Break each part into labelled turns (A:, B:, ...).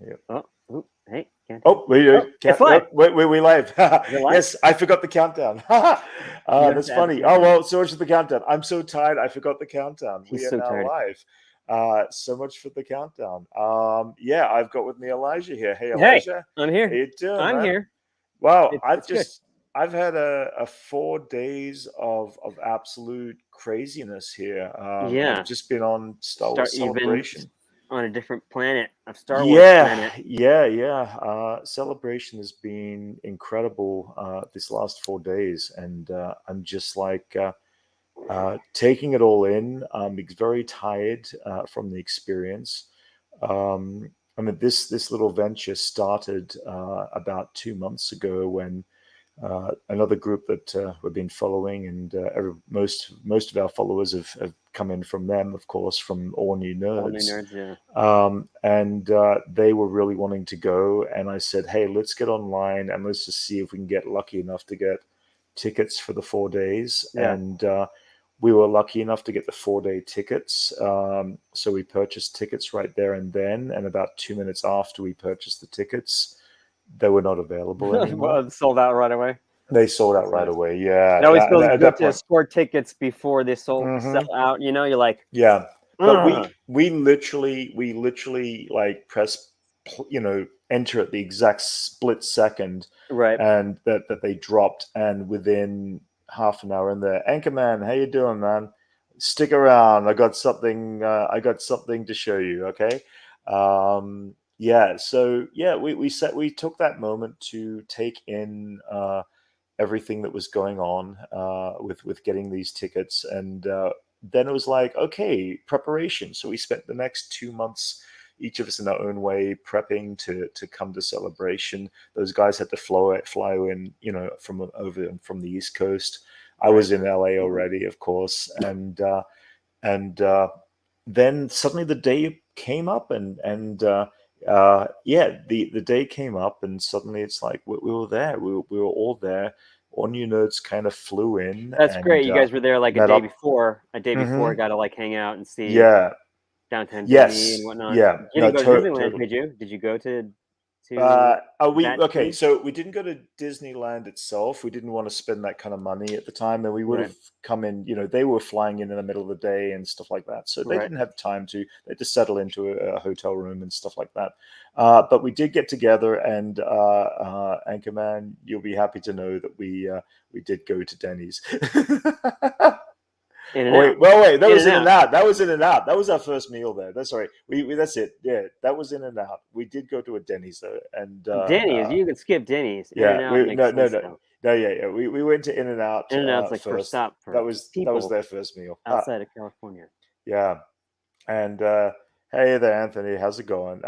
A: Yep.
B: Hey, can't.
A: Oh,
B: It's live.
A: we live.
B: Is it live?
A: Yes, I forgot the countdown. That's funny. Oh, well, so much for the countdown. I'm so tired. I forgot the countdown.
B: He's
A: We are
B: so
A: now
B: tired.
A: live. So much for the countdown. Yeah, I've got with me Elijah here. Hey,
B: Hey,
A: Elijah.
B: I'm
A: How
B: here.
A: you doing,
B: I'm
A: man?
B: here.
A: Wow,
B: It's good.
A: I've had a 4 days of absolute craziness here.
B: Yeah.
A: I've just been on Star Wars
B: You've been
A: Celebration.
B: on a different planet, a Star Wars planet.
A: Yeah. Celebration has been incredible this last 4 days, and I'm just like taking it all in. Very tired from the experience. I mean, this little venture started about 2 months ago when another group that we've been following, and most of our followers have come in from them, of course, from All New
B: All new
A: Nerds.
B: nerds, yeah.
A: And they were really wanting to go, and I said, "Hey, let's get online and let's just see if we can get lucky enough to get tickets for the 4 days."
B: Yeah.
A: And we were lucky enough to get the 4 day tickets. So we purchased tickets right there and then, and about 2 minutes after we purchased the tickets, they were not available anymore.
B: Well, sold out right away.
A: They sold out
B: That's
A: right
B: nice.
A: away. Yeah.
B: It always
A: At
B: feels
A: that
B: good to
A: point.
B: score tickets before they sell out. You know, you're like,
A: Yeah. But
B: "Ugh."
A: we literally like press, enter at the exact split second,
B: Right.
A: and that they dropped, and within half an hour in there, Anchorman, how you doing, man? Stick around. I got something. I got something to show you. Okay. Yeah. So yeah, we took that moment to take in everything that was going on with getting these tickets, and then it was like, okay, preparation. So we spent the next 2 months, each of us in our own way, prepping to come to Celebration. Those guys had to fly in, from from the East Coast. I was in LA already, of course, and then suddenly the day came up, and yeah, the day came up, and suddenly it's like we were there. We were all there. All New Nerds kind of flew in.
B: That's
A: And
B: great. You guys were there like a
A: met
B: day
A: up.
B: before. A day before,
A: Hmm.
B: got to like hang out and see
A: Yeah.
B: downtown Disney and
A: Yes.
B: whatnot.
A: Yeah.
B: You
A: No.
B: didn't go to Disneyland,
A: Totally.
B: did you? Did you go to
A: Are we
B: that
A: okay?
B: scene?
A: So we didn't go to Disneyland itself. We didn't want to spend that kind of money at the time, and we would
B: Right.
A: have come in. They were flying in the middle of the day and stuff like that, so they
B: Right.
A: didn't have time to. They had to settle into a hotel room and stuff like that. But we did get together, and Anchorman, you'll be happy to know that we did go to Denny's.
B: In and
A: Oh,
B: out.
A: wait. That
B: In
A: was
B: and
A: In and
B: out.
A: Out. That was In and Out. That was our first meal there. That's sorry. We that's it. Yeah, that was In and Out. We did go to a Denny's though, and
B: Denny's. You can skip Denny's. In and
A: yeah,
B: out
A: we
B: makes
A: no,
B: sense
A: no,
B: though.
A: no, yeah. We went to In and Out
B: In and out's like first
A: first.
B: stop
A: That
B: for
A: was
B: people
A: their first meal.
B: outside of California.
A: Yeah, and hey there, Anthony. How's it going?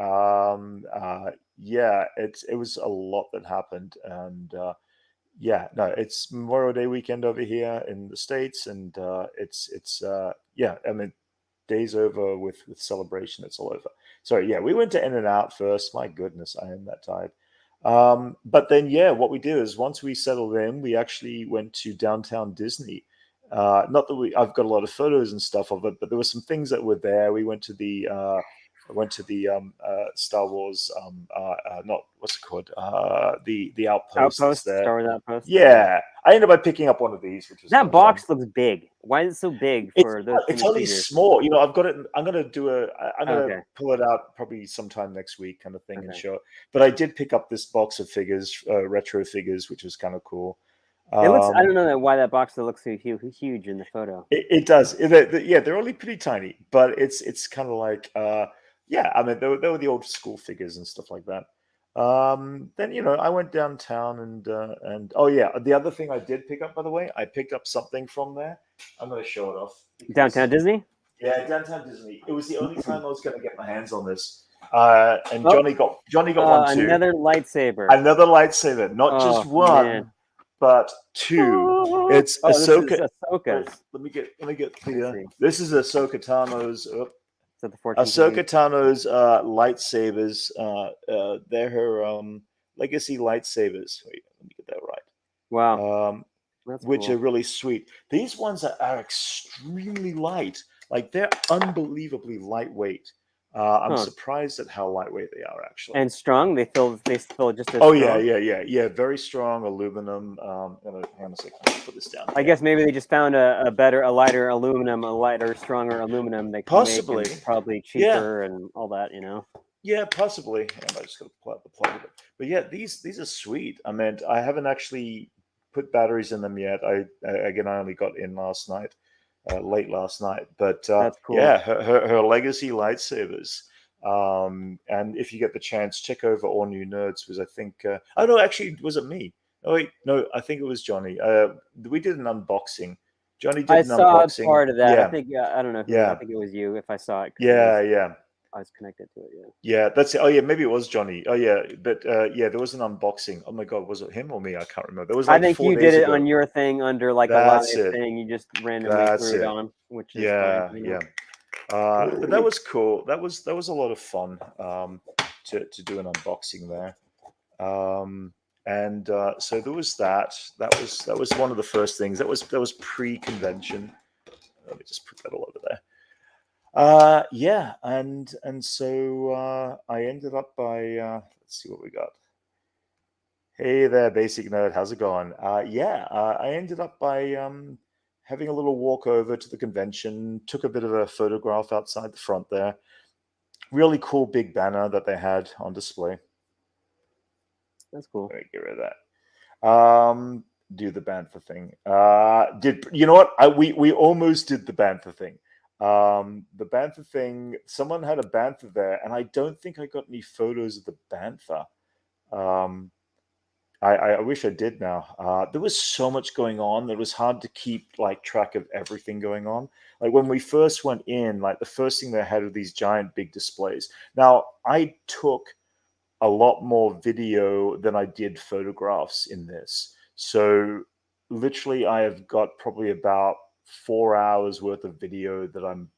A: Yeah, it was a lot that happened, and yeah, no, it's Memorial Day weekend over here in the States, and it's yeah. I mean, day's over with Celebration. It's all over. So yeah, we went to In and Out first. My goodness, I am that tired. But then yeah, what we did is once we settled in, we actually went to downtown Disney. Not that I've got a lot of photos and stuff of it, but there were some things that were there. We went to the Star Wars, not what's it called, the outpost that's
B: Outpost,
A: there.
B: Star Wars Outpost.
A: Yeah, I ended up picking up one of these, which was kind
B: That
A: of fun.
B: box looks big. Why is it so big
A: It's
B: for those
A: it's
B: many
A: only
B: figures?
A: small. I've got it. I'm gonna I'm gonna
B: Okay.
A: pull it out probably sometime next week, kind of thing, and
B: Okay.
A: show it. But I did pick up this box of figures, retro figures, which was kind of cool.
B: It looks. I don't
A: Um,
B: know why that box looks so huge in the photo.
A: it does. Yeah, they're only pretty tiny, but it's kind of like yeah. I mean, they were the old school figures and stuff like that. Then I went downtown, and oh yeah, the other thing I did pick up, by the way, I picked up something from there. I'm going to show it off because,
B: Downtown Disney.
A: yeah, downtown Disney. It was the only time I was going to get my hands on this. And
B: Oh,
A: Johnny got one too.
B: another lightsaber.
A: Another lightsaber, not just
B: Oh
A: one,
B: man.
A: but two. It's
B: Oh, this is
A: Ahsoka.
B: Ahsoka's.
A: Let me get
B: Let's
A: the.
B: see.
A: This is Ahsoka Tano's.
B: Is that the 14
A: Ahsoka Tano's lightsabers. They're her legacy lightsabers. Wait, let me get that right.
B: Wow, that's
A: Which
B: cool.
A: are really sweet. These ones are extremely light. Like they're unbelievably lightweight. I'm
B: Huh.
A: surprised at how lightweight they are, actually.
B: And strong? They feel just as
A: Oh
B: strong?
A: yeah. Very strong aluminum. Hang on a second. Put this down.
B: I guess maybe they just found a lighter aluminum, a lighter, stronger aluminum they can make, and
A: Possibly.
B: it's probably
A: Yeah.
B: cheaper and all that, you know.
A: Yeah, possibly. And I just got to pull out the plug of it. But yeah, these are sweet. I mean, I haven't actually put batteries in them yet. I only got in last night, late last night. But
B: That's cool.
A: yeah, her legacy lightsabers. And if you get the chance, check over All New Nerds, because I think oh no, actually, was it me? Oh wait, no, I think it was Johnny. We did an unboxing. Johnny did
B: I
A: an
B: saw
A: unboxing.
B: part of that. I think I don't know who. I
A: Yeah,
B: think it was you. If I saw it, because
A: yeah.
B: I was connected to it. Yeah.
A: Yeah, that's it. Oh yeah, maybe it was Johnny. Oh yeah, but yeah, there was an unboxing. Oh my God, was it him or me? I can't remember. That was
B: I
A: like
B: think
A: 4
B: you did
A: days
B: it
A: ago.
B: on your thing under like a live
A: That's it.
B: thing. You just randomly
A: That's
B: threw it
A: it.
B: on, which is fine.
A: Yeah,
B: You know?
A: yeah. But that was cool. That was a lot of fun to do an unboxing there. And so there was that. That was one of the first things. That was pre-convention. Let me just put that all over there. Yeah, and so I ended up by let's see what we got. Hey there, Basic Nerd. How's it going? I ended up by having a little walk over to the convention. Took a bit of a photograph outside the front there. Really cool big banner that they had on display.
B: That's cool.
A: Let me get rid of that. Do the bantha thing. Did you know what? We almost did the bantha thing. The bantha thing. Someone had a bantha there, and I don't think I got any photos of the bantha. I wish I did now. There was so much going on that it was hard to keep like track of everything going on. Like when we first went in, like the first thing they had were these giant big displays. Now I took a lot more video than I did photographs in this. So literally I have got probably about 4 hours worth of video that I'm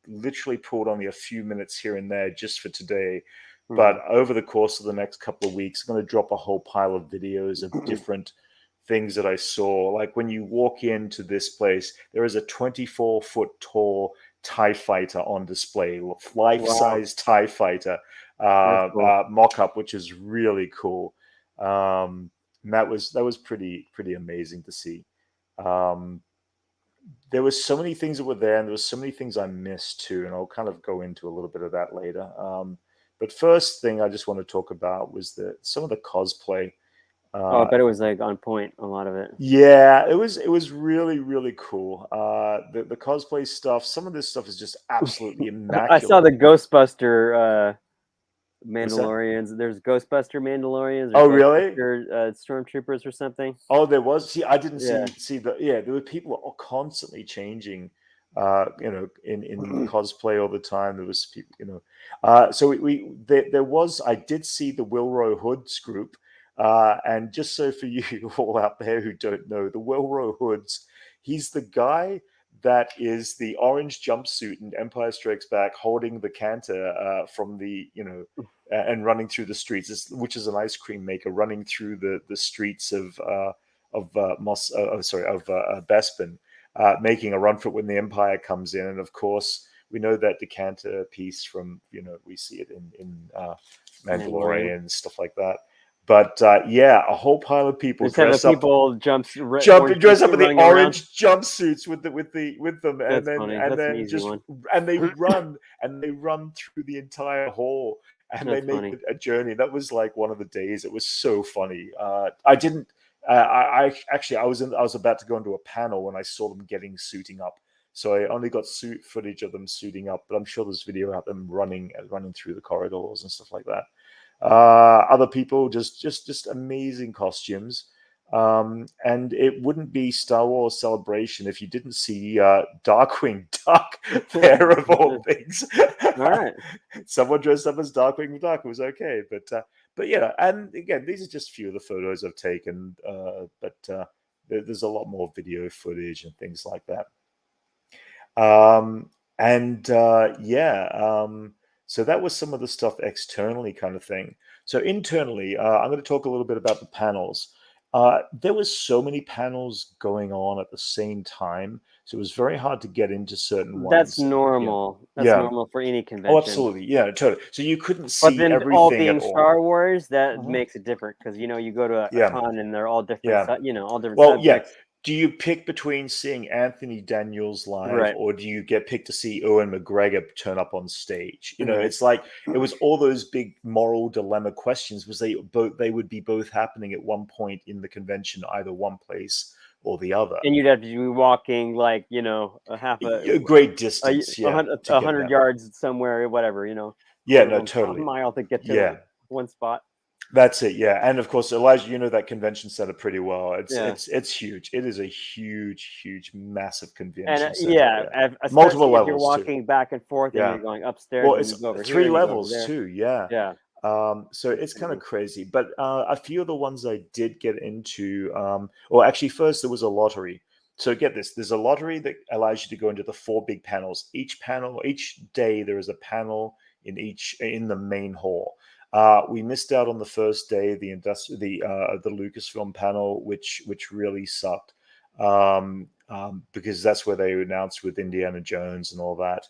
A: literally pulled only a few minutes here and there just for today. But over the course of the next couple of weeks, I'm going to drop a whole pile of videos of different things that I saw. Like when you walk into this place, there is a 24-foot tall TIE fighter on display, life-size TIE fighter mock-up, which is really cool. And that was pretty amazing to see. There was so many things that were there, and there was so many things I missed too, and I'll kind of go into a little bit of that later. But first thing I just want to talk about was some of the cosplay.
B: I bet it was like on point, a lot of it.
A: Yeah, it was really cool. The cosplay stuff, some of this stuff is just absolutely immaculate.
B: I saw the Ghostbuster Mandalorians. There's Ghostbuster Mandalorians.
A: Oh, really?
B: Stormtroopers or something.
A: Oh, there was. See, I didn't see the. Yeah, there were people constantly changing. In cosplay all the time. There was people. So there was. I did see the Wilro Hoods group, and just so for you all out there who don't know, the Wilro Hoods, he's the guy that is the orange jumpsuit in Empire Strikes Back, holding the canter from the and running through the streets, which is an ice cream maker running through the streets of Bespin, making a run for it when the Empire comes in. And of course, we know that decanter piece from we see it in Mandalorian and stuff like that. But yeah, a whole pile of people dress up in the orange jumpsuits with them, and they run through the entire hall, and they make a journey. That was like one of the days. It was so funny. I didn't. I was about to go into a panel when I saw them suiting up. So I only got footage of them suiting up, but I'm sure there's video of them running through the corridors and stuff like that. Other people just amazing costumes, and it wouldn't be Star Wars Celebration if you didn't see Darkwing Duck there of all things.
B: All right,
A: someone dressed up as Darkwing Duck. It was okay, but yeah, and again, these are just a few of the photos I've taken, but there's a lot more video footage and things like that. So that was some of the stuff externally kind of thing. So internally, I'm going to talk a little bit about the panels. There was so many panels going on at the same time, so it was very hard to get into certain
B: That's
A: ones.
B: normal. That's
A: Yeah.
B: normal for any
A: Oh,
B: convention.
A: absolutely. Yeah, totally. So you couldn't
B: But
A: see
B: then all
A: everything at
B: being
A: all.
B: Star Wars, that
A: Mhm.
B: makes it different because you go to a
A: Yeah.
B: con and they're all different,
A: Yeah.
B: all different
A: Well, yeah.
B: subjects.
A: Do you pick between seeing Anthony Daniels live,
B: Right.
A: or do you get picked to see Owen McGregor turn up on stage?
B: Right.
A: It's like it was all those big moral dilemma questions. Was they would be both happening at one point in the convention, either one place or the other.
B: And you'd have to be walking like a half
A: A great distance,
B: a
A: yeah, to get
B: 100
A: that.
B: yards somewhere, whatever,
A: Yeah, no,
B: a
A: totally.
B: mile to get to
A: Yeah.
B: one spot.
A: That's it, yeah, and of course, Elijah, you know that convention center pretty well.
B: Yeah.
A: It's huge. It is a huge, huge, massive
B: And
A: convention center. Yeah, multiple
B: especially if you're
A: levels too.
B: walking back and forth and
A: Yeah,
B: you're going upstairs
A: well,
B: and
A: it's
B: you go over here
A: 3
B: and you go over
A: levels
B: there.
A: too. Yeah,
B: Yeah.
A: so it's kind of crazy. But a few of the ones I did get into, or actually, first there was a lottery. So get this: there's a lottery that allows you to go into the 4 big panels. Each day, there is a panel in the main hall. We missed out on the first day, the Lucasfilm panel, which really sucked, because that's where they announced with Indiana Jones and all that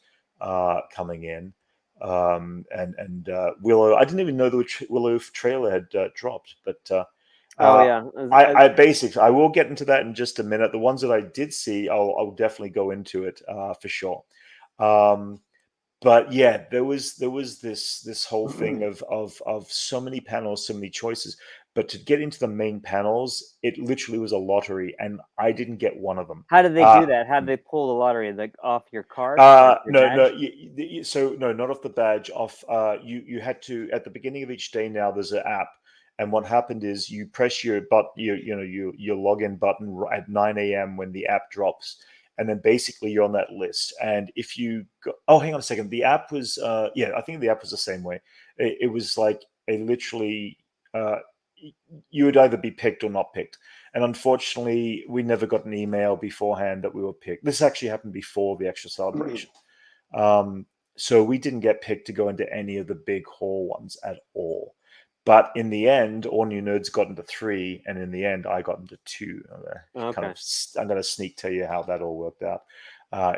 A: coming in, and Willow. I didn't even know the Willow trailer had dropped, but
B: Oh yeah.
A: I will get into that in just a minute. The ones that I did see, I'll definitely go into it for sure. But yeah, there was this whole thing of so many panels, so many choices. But to get into the main panels, it literally was a lottery, and I didn't get one of them.
B: How did they do that? How did they pull the lottery? Like off your card? Like your
A: No,
B: badge?
A: so no, not off the badge. Off, you had to at the beginning of each day. Now there's an app, and what happened is you press your your login button at 9 a.m. when the app drops, and then basically you're on that list. And if you go, oh, hang on a second, the app was yeah, I think the app was the same way. It was like a literally you would either be picked or not picked. And unfortunately, we never got an email beforehand that we were picked. This actually happened before the actual celebration. So we didn't get picked to go into any of the big hall ones at all. But in the end, All New Nerds got into 3, and in the end, I got into 2.
B: Okay.
A: I'm going to sneak tell you how that all worked out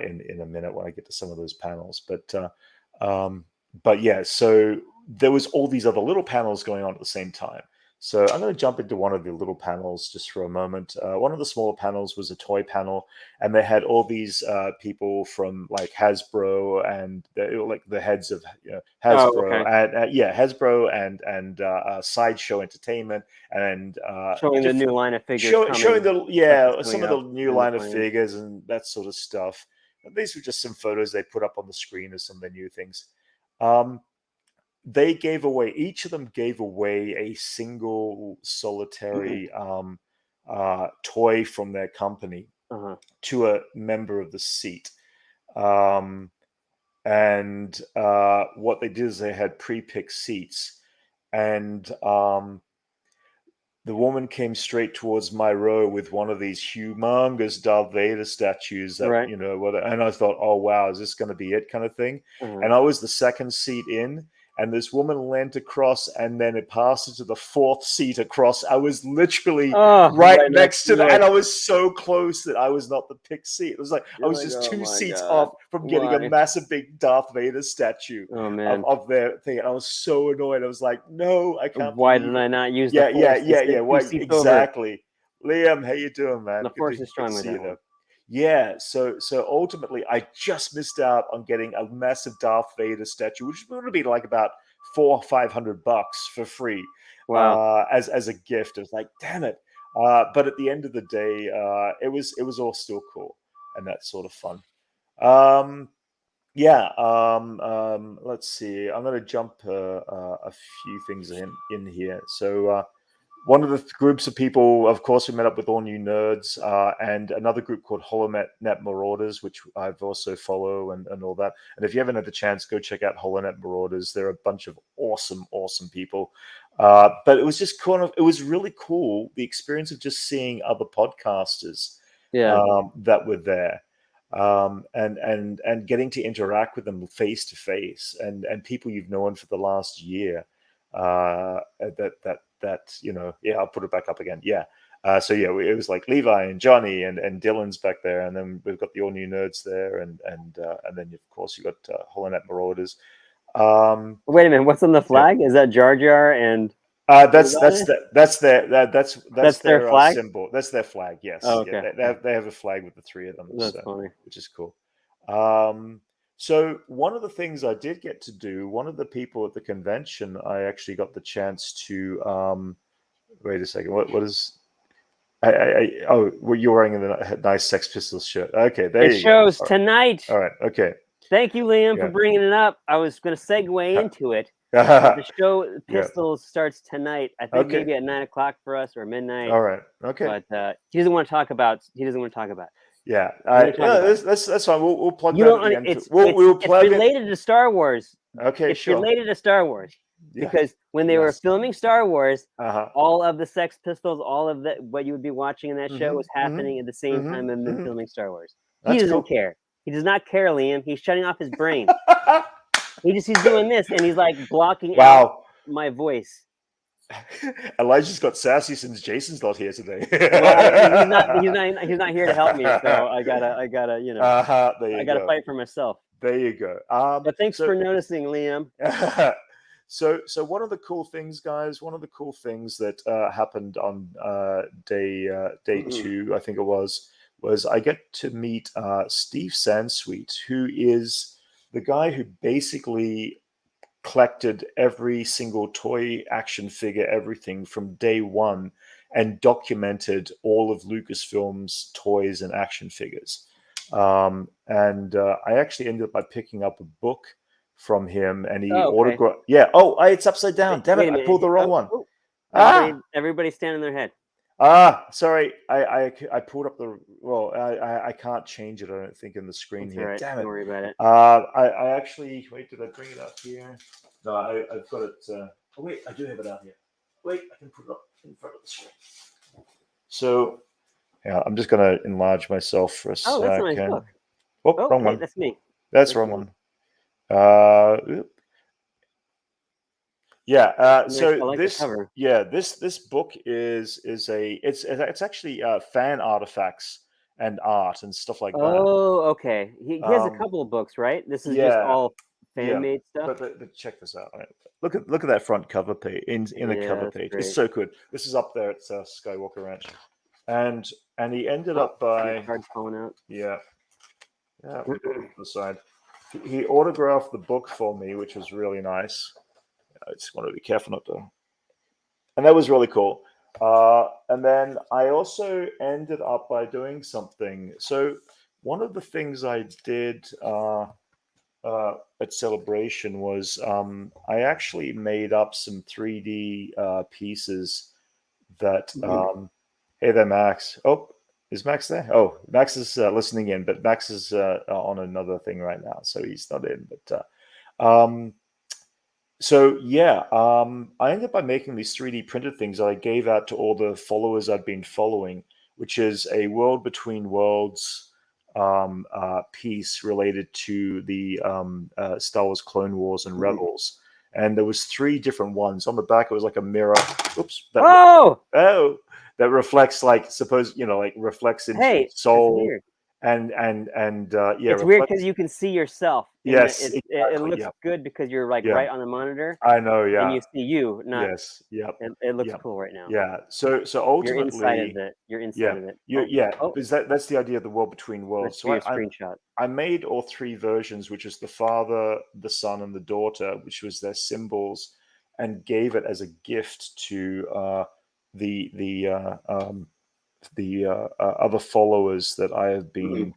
A: in a minute when I get to some of those panels. But yeah, so there was all these other little panels going on at the same time. So I'm going to jump into one of the little panels just for a moment. One of the smaller panels was a toy panel, and they had all these people from like Hasbro and the heads of Hasbro Hasbro and Sideshow Entertainment and
B: Showing the new line of figures coming.
A: Showing some of
B: up
A: the new
B: in
A: line
B: the
A: of
B: plans.
A: figures and that sort of stuff. These were just some photos they put up on the screen of some of the new things. They gave away, each of them gave away a single solitary toy from their company to a member of the seat. And what they did is they had pre-picked seats, and the woman came straight towards my row with one of these humongous Darth Vader statues that,
B: Right.
A: And I thought, oh, wow, is this going to be it kind of thing? And I was the second seat in, and this woman leant across, and then it passed into the 4th seat across. I was literally right next to that, and I was so close that I was not the picked seat. It was like I was just 2 seats off from getting a massive big Darth Vader statue of their thing. And I was so annoyed. I was like, no, I can't.
B: Why did I not use the
A: Force?
B: Yeah.
A: Why, exactly. Over. Liam, how you doing, man?
B: The Force is strong with that one.
A: Yeah, so ultimately, I just missed out on getting a massive Darth Vader statue, which would have been like about $400 or $500 for free.
B: Wow.
A: As a gift, it was like, damn it. But at the end of the day, it was all still cool and that sort of fun. Let's see. I'm going to jump a few things in here. So. One of the groups of people, of course, we met up with All New Nerds and another group called HoloNet Marauders, which I've also follow and all that. And if you haven't had the chance, go check out HoloNet Marauders. They're a bunch of awesome people. But it was just it was really cool, the experience of just seeing other podcasters that were there. And getting to interact with them face to face and people you've known for the last year. I'll put it back up again. Yeah. So yeah, it was like Levi and Johnny and Dylan's back there, and then we've got the all new nerds there, and then of course you got Holonet Marauders.
B: Wait a minute, what's on the flag? Is that Jar Jar and?
A: That's
B: their
A: their
B: flag?
A: symbol. That's their flag. Yes.
B: Oh,
A: Yeah,
B: okay.
A: they have a flag with the three of them.
B: That's funny.
A: Which is cool. So one of the things I did get to do, one of the people at the convention, I actually got the chance to. Wait a second. What is? Oh, well, you're wearing a nice Sex Pistols shirt. Okay, there you go.
B: It shows tonight.
A: All right. Okay.
B: Thank you, Liam, for bringing it up. I was going to segue into it. The show Pistols starts tonight. I think maybe at 9 o'clock for us or midnight.
A: All right. Okay.
B: But he doesn't want to talk about.
A: Yeah. That's fine. We'll plug
B: you
A: that
B: don't,
A: at the end.
B: It's
A: plug
B: related to Star Wars.
A: Okay,
B: it's related to Star Wars.
A: Yeah.
B: Because when they were filming Star Wars,
A: Uh-huh.
B: all of the Sex Pistols, all of that, what you would be watching in that show was happening at the same time as them filming Star Wars. He doesn't care. He does not care, Liam. He's shutting off his brain. He's doing this, and he's like blocking out my voice.
A: Elijah's got sassy since Jason's not here today.
B: Well, he's not here to help me, so I gotta I gotta fight for myself.
A: There you go.
B: But thanks for noticing, Liam.
A: So one of the cool things, guys, one of the cool things that happened on day 2, I think it was I get to meet Steve Sansweet, who is the guy who basically collected every single toy, action figure, everything from day one, and documented all of Lucasfilm's toys and action figures. I actually ended up by picking up a book from him, and he autographed. Yeah. Oh, it's upside down. Damn it! I pulled the wrong one.
B: Everybody's standing their head.
A: Sorry. I pulled up the. Well, I can't change it. I don't think in the screen
B: That's
A: here.
B: Right.
A: Damn it.
B: Don't worry about it.
A: I actually wait. Did I bring it up here? No, I've got it. Oh wait, I do have it out here. Wait, I can put it up in front of the screen. So, yeah, I'm just gonna enlarge myself for a second.
B: Oh, that's a nice book.
A: Oh, wrong one.
B: That's me.
A: That's wrong one. Yeah. So this book is it's actually fan artifacts and art and stuff like that.
B: Oh, okay. He has a couple of books, right? This is just all fan-made stuff.
A: But check this out. Look at that front cover page in the cover page. Great. It's so good. This is up there at Skywalker Ranch, and he ended up by
B: cards falling out.
A: Yeah. The side. He autographed the book for me, which was really nice. I just want to be careful not to. And that was really cool. And then I also ended up by doing something. So one of the things I did at Celebration was I actually made up some 3D pieces that. Hey there, Max. Oh, is Max there? Oh, Max is listening in, but Max is on another thing right now, so he's not in. But I ended up by making these 3D printed things that I gave out to all the followers I'd been following, which is a World Between Worlds piece related to the Star Wars Clone Wars and Rebels. And there was 3 different ones. On the back, it was like a mirror. Oops. That reflects, like, reflects into soul. And
B: it's weird because you can see yourself.
A: Yes,
B: it looks good because you're right on the monitor.
A: I know, yeah.
B: And you see you, not.
A: Yes, yep.
B: It looks cool right now.
A: Yeah. So ultimately,
B: you're inside of it.
A: Because that's the idea of the World Between Worlds.
B: So screenshot.
A: I made all 3 versions, which is the father, the son, and the daughter, which was their symbols, and gave it as a gift to the other followers that I have been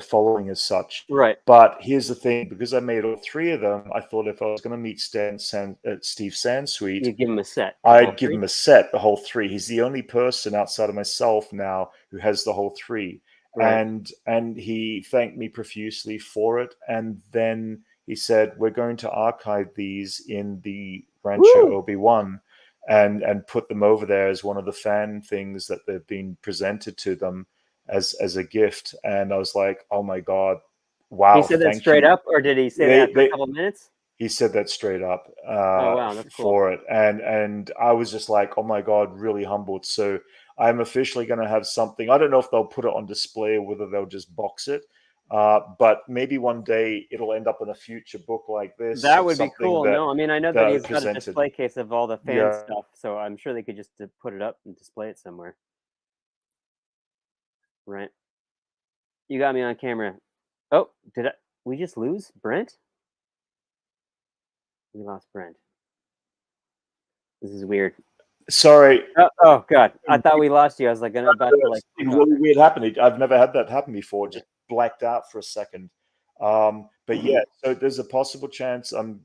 A: following as such.
B: Right.
A: But here's the thing: because I made all 3 of them, I thought if I was going to meet Steve Sansweet,
B: you'd give him a set.
A: I'd give him a set, the whole 3. He's the only person outside of myself now who has the whole 3. Right. And he thanked me profusely for it. And then he said, "We're going to archive these in the Rancho Obi-Wan." And put them over there as one of the fan things that they've been presented to them as a gift. And I was like, oh my God, wow.
B: He said that straight up, or did he say that for a couple of minutes?
A: He said that straight up
B: Oh wow, that's cool.
A: for it, and I was just like, oh my god, really humbled. So I'm officially going to have something. I don't know if they'll put it on display or whether they'll just box it. But maybe one day it'll end up in a future book like this.
B: That
A: Of
B: would be
A: something
B: cool.
A: that
B: No, I mean I know
A: that
B: that
A: I
B: he's got a
A: presented.
B: display case of all the fan
A: Yeah.
B: stuff, so I'm sure they could just put it up and display it somewhere. Right. You got me on camera. Oh, we just lose Brent? We lost Brent. This is weird.
A: Sorry.
B: Oh god, I thought we lost you. I was like about to like.
A: Really weird happening. I've never had that happen before. Just blacked out for a second. But yeah, so there's a possible chance. Or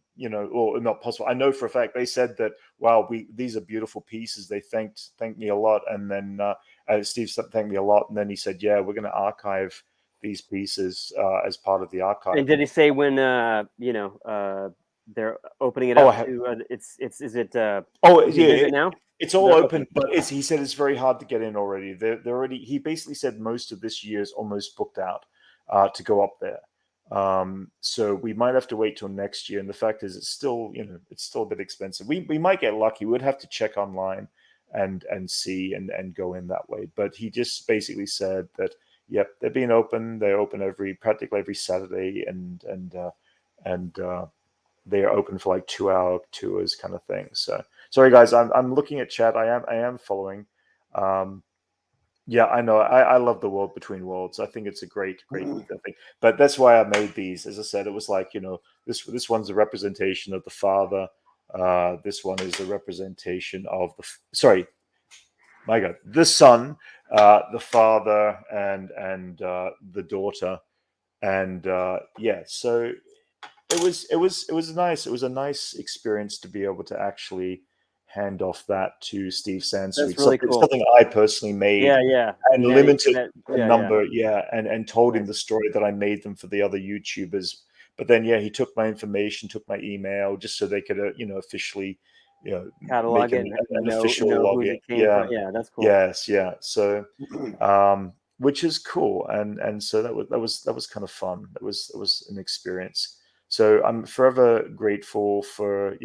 A: not possible. I know for a fact they said that. Wow, these are beautiful pieces. They thanked me a lot, and then Steve thanked me a lot, and then he said, "Yeah, we're going to archive these pieces as part of the archive."
B: And did he say when they're opening it up to? Is it? Visit now?
A: It's all open, but he said it's very hard to get in already. They're already. He basically said most of this year is almost booked out to go up there. So we might have to wait till next year. And the fact is, it's still a bit expensive. We might get lucky. We'd have to check online and see and go in that way. But he just basically said that yep, they're being open. They're open practically every Saturday, and they are open for like 2-hour tours kind of thing. So sorry guys, I'm looking at chat. I am following. Yeah, I know. I love the World Between Worlds. I think it's a great thing. But that's why I made these. As I said, it was like, this one's a representation of the father. This one is a representation of the son, the father, and the daughter. And yeah, so it was nice. It was a nice experience to be able to actually hand off that to Steve Sansweet.
B: That's really cool.
A: Something I personally made.
B: Yeah.
A: And limited number,
B: yeah.
A: And told him the story that I made them for the other YouTubers. But then, he took my information, took my email, just so they could, officially,
B: catalog
A: make an official login.
B: Yeah, that's cool.
A: Yes, yeah. So, which is cool, and so that was kind of fun. That was an experience. So I'm forever grateful for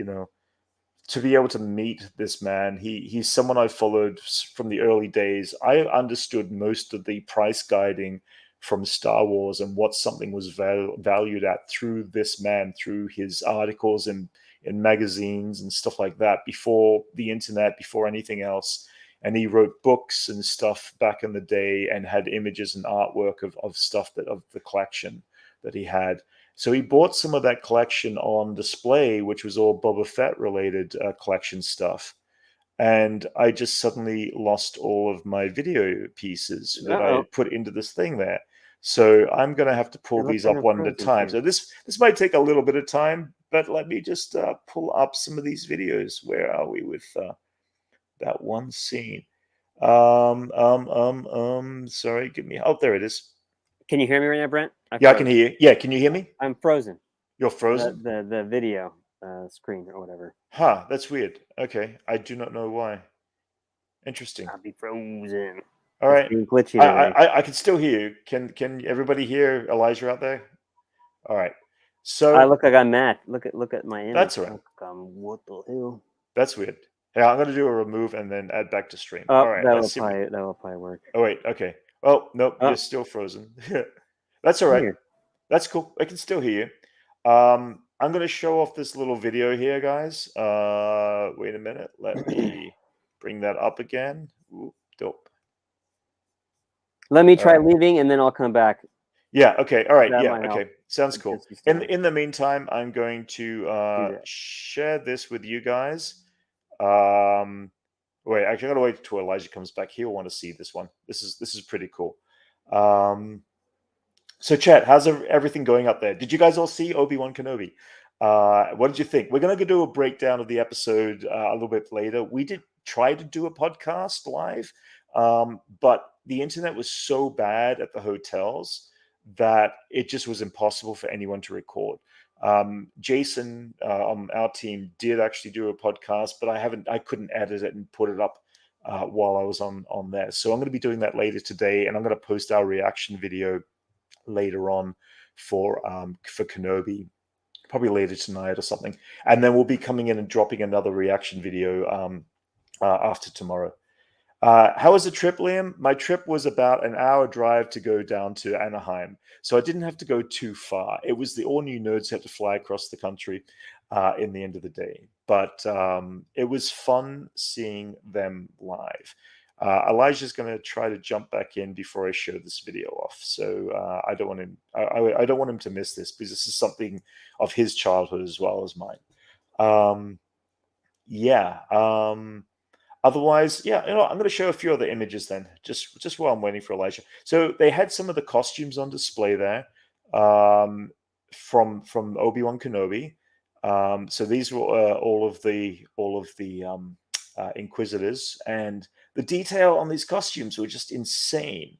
A: to be able to meet this man. He's someone I followed from the early days. I understood most of the price guiding from Star Wars and what something was valued at through this man, through his articles in magazines and stuff like that, before the internet, before anything else. And he wrote books and stuff back in the day and had images and artwork of stuff of the collection that he had. So he bought some of that collection on display, which was all Boba Fett related collection stuff. And I just suddenly lost all of my video pieces that I had put into this thing there. So I'm going to have to pull these up one at a time. So this might take a little bit of time, but let me just pull up some of these videos. Where are we with that one scene? Sorry, give me. Oh, there it is.
B: Can you hear me right now, Brent?
A: I can hear you. Yeah, can you hear me?
B: I'm frozen.
A: You're frozen?
B: The video screen or whatever.
A: Huh, that's weird. Okay, I do not know why. Interesting.
B: I'll be frozen.
A: All right.
B: Being glitchy
A: I can still hear you. Can everybody hear Elijah out there? All right. So
B: I look like I'm mad. Look at my image.
A: That's all right.
B: What the hell?
A: That's weird. Yeah, I'm gonna do a remove and then add back to stream.
B: Oh,
A: all right,
B: that will probably work.
A: Oh wait, okay. Oh nope, you're still frozen. That's all right.
B: Weird.
A: That's cool. I can still hear you. I'm gonna show off this little video here, guys. Wait a minute. Let me bring that up again. Ooh, dope.
B: Let me try leaving and then I'll come back.
A: Yeah. Okay. All right. Yeah. Okay. Sounds cool. In the meantime, I'm going to share this with you guys. Wait. Actually, I gotta wait till Elijah comes back. He'll want to see this one. This is pretty cool. So, chat, how's everything going up there? Did you guys all see Obi-Wan Kenobi? What did you think? We're going to do a breakdown of the episode a little bit later. We did try to do a podcast live, but the internet was so bad at the hotels that it just was impossible for anyone to record. Jason on our team did actually do a podcast, but I couldn't edit it and put it up while I was on there. So I'm going to be doing that later today, and I'm going to post our reaction video later on for Kenobi probably later tonight or something. And then we'll be coming in and dropping another reaction video after tomorrow. How was the trip, Liam? My trip was about an hour drive to go down to Anaheim. So I didn't have to go too far. It was the all new nerds had to fly across the country in the end of the day. But it was fun seeing them live. Elijah's going to try to jump back in before I show this video off. So I don't want him. I don't want him to miss this because this is something of his childhood as well as mine. Otherwise, yeah, I'm going to show a few other images then, just while I'm waiting for Elijah. So they had some of the costumes on display there from Obi-Wan Kenobi. So these were all of the Inquisitors, and the detail on these costumes were just insane.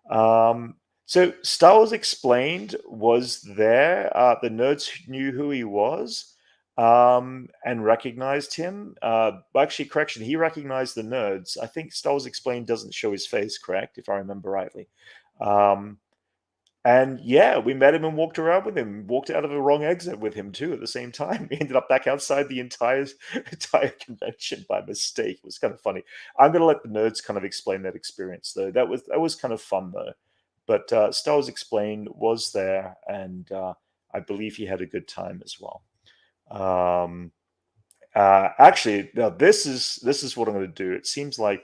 A: So Star Wars Explained was there. The nerds knew who he was. And recognized him. Actually, correction, he recognized the nerds. I think Star Wars Explained doesn't show his face, correct, if I remember rightly. And yeah, we met him and walked around with him, walked out of the wrong exit with him too at the same time. We ended up back outside the entire convention by mistake. It was kind of funny. I'm going to let the nerds kind of explain that experience, though. That was kind of fun, though. But Star Wars Explained was there, and I believe he had a good time as well. Actually, now this is what I'm going to do. It seems like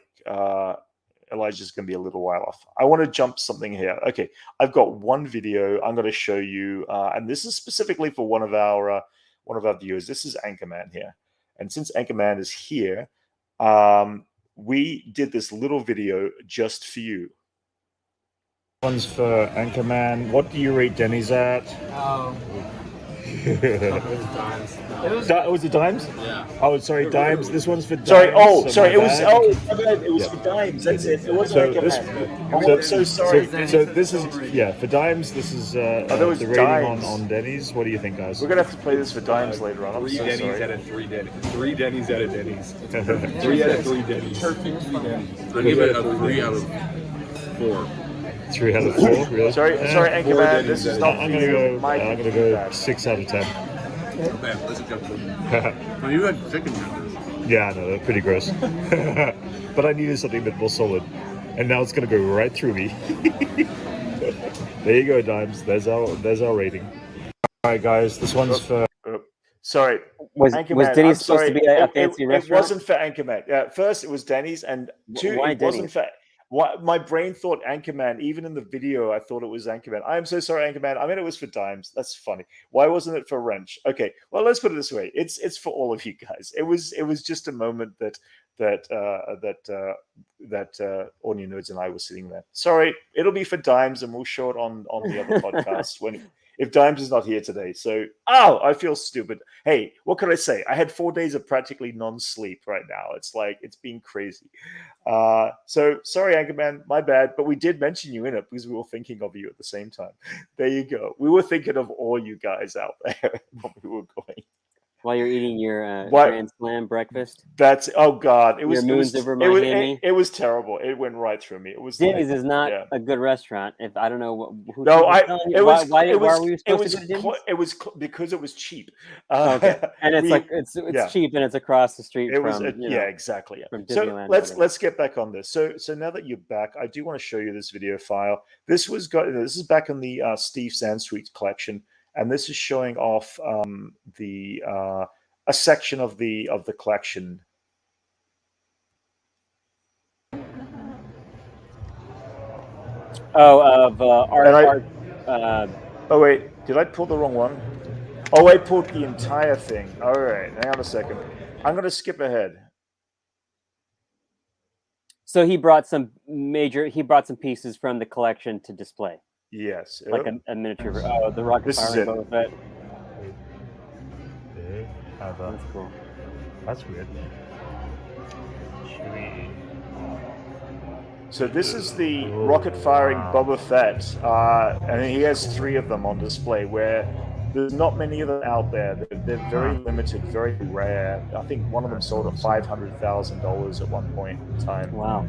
A: Elijah's going to be a little while off. I want to jump something here. Okay, I've got one video I'm going to show you, and this is specifically for one of our viewers. This is Anchorman here, and since Anchorman is here, we did this little video just for you. One's for Anchorman. What do you rate Denny's at? Was it Dimes? Yeah. Oh, sorry, Dimes. This one's for Dimes. Sorry. Oh, sorry. It was for Dimes. That's it. It wasn't I'm so sorry. So this is for Dimes. This is the rating on Denny's. What do you think, guys? We're gonna have to play this for Dimes later on. I'm so sorry. 3 Denny's out of 3 Denny's. 3 Denny's out of Denny's. 3 out of 3 Denny's. Perfect 3 Denny's. I give it a 3 out of 4. 3 out of 4, really? Sorry, Anchorman. This is not. I'm gonna go 6 out of 10. Well, you had chicken tenders. Yeah, I know, they're pretty gross. But I needed something a bit more solid, and now it's gonna go right through me. There you go, Dimes. There's our rating. All right, guys. This one's for. Sorry, was Denny's supposed to be a fancy restaurant? It wasn't for Anchorman. Yeah, first it was Denny's, and two, it wasn't for. My brain thought Anchorman. Even in the video, I thought it was Anchorman. I am so sorry, Anchorman. I mean, it was for Dimes. That's funny. Why wasn't it for Wrench? Okay, well, let's put it this way. It's for all of you guys. It was just a moment that all you nerds and I were sitting there. Sorry, it'll be for Dimes, and we'll show it on the other podcast if Dimes is not here today. So, I feel stupid. Hey, what can I say? I had 4 days of practically non-sleep right now. It's like, it's been crazy. So, sorry, Anchorman, my bad. But we did mention you in it because we were thinking of you at the same time. There you go. We were thinking of all you guys out there when we were going. While you're eating your Grand Slam breakfast? Oh God! It was terrible. It went right through me. It was Denny's is not a good restaurant. If I don't know who. No, why were we supposed to go to Denny's? It was because it was cheap. Okay, and it's cheap, and it's across the street from. Exactly. From Disneyland. So let's get back on this. So now that you're back, I do want to show you this video file. This is back in the Steve Sansweet collection. And this is showing off a section of the collection. Oh, wait, did I pull the wrong one? Oh, I pulled the entire thing. All right, hang on a second. I'm going to skip ahead. So he brought some pieces from the collection to display. Yes. Like a miniature. Oh, the rocket firing Boba Fett. That's cool. That's weird. So this is the rocket firing Boba Fett, and he has 3 of them on display. Where there's not many of them out there. They're very limited, very rare. I think one of them sold at $500,000 at one point in time. Wow.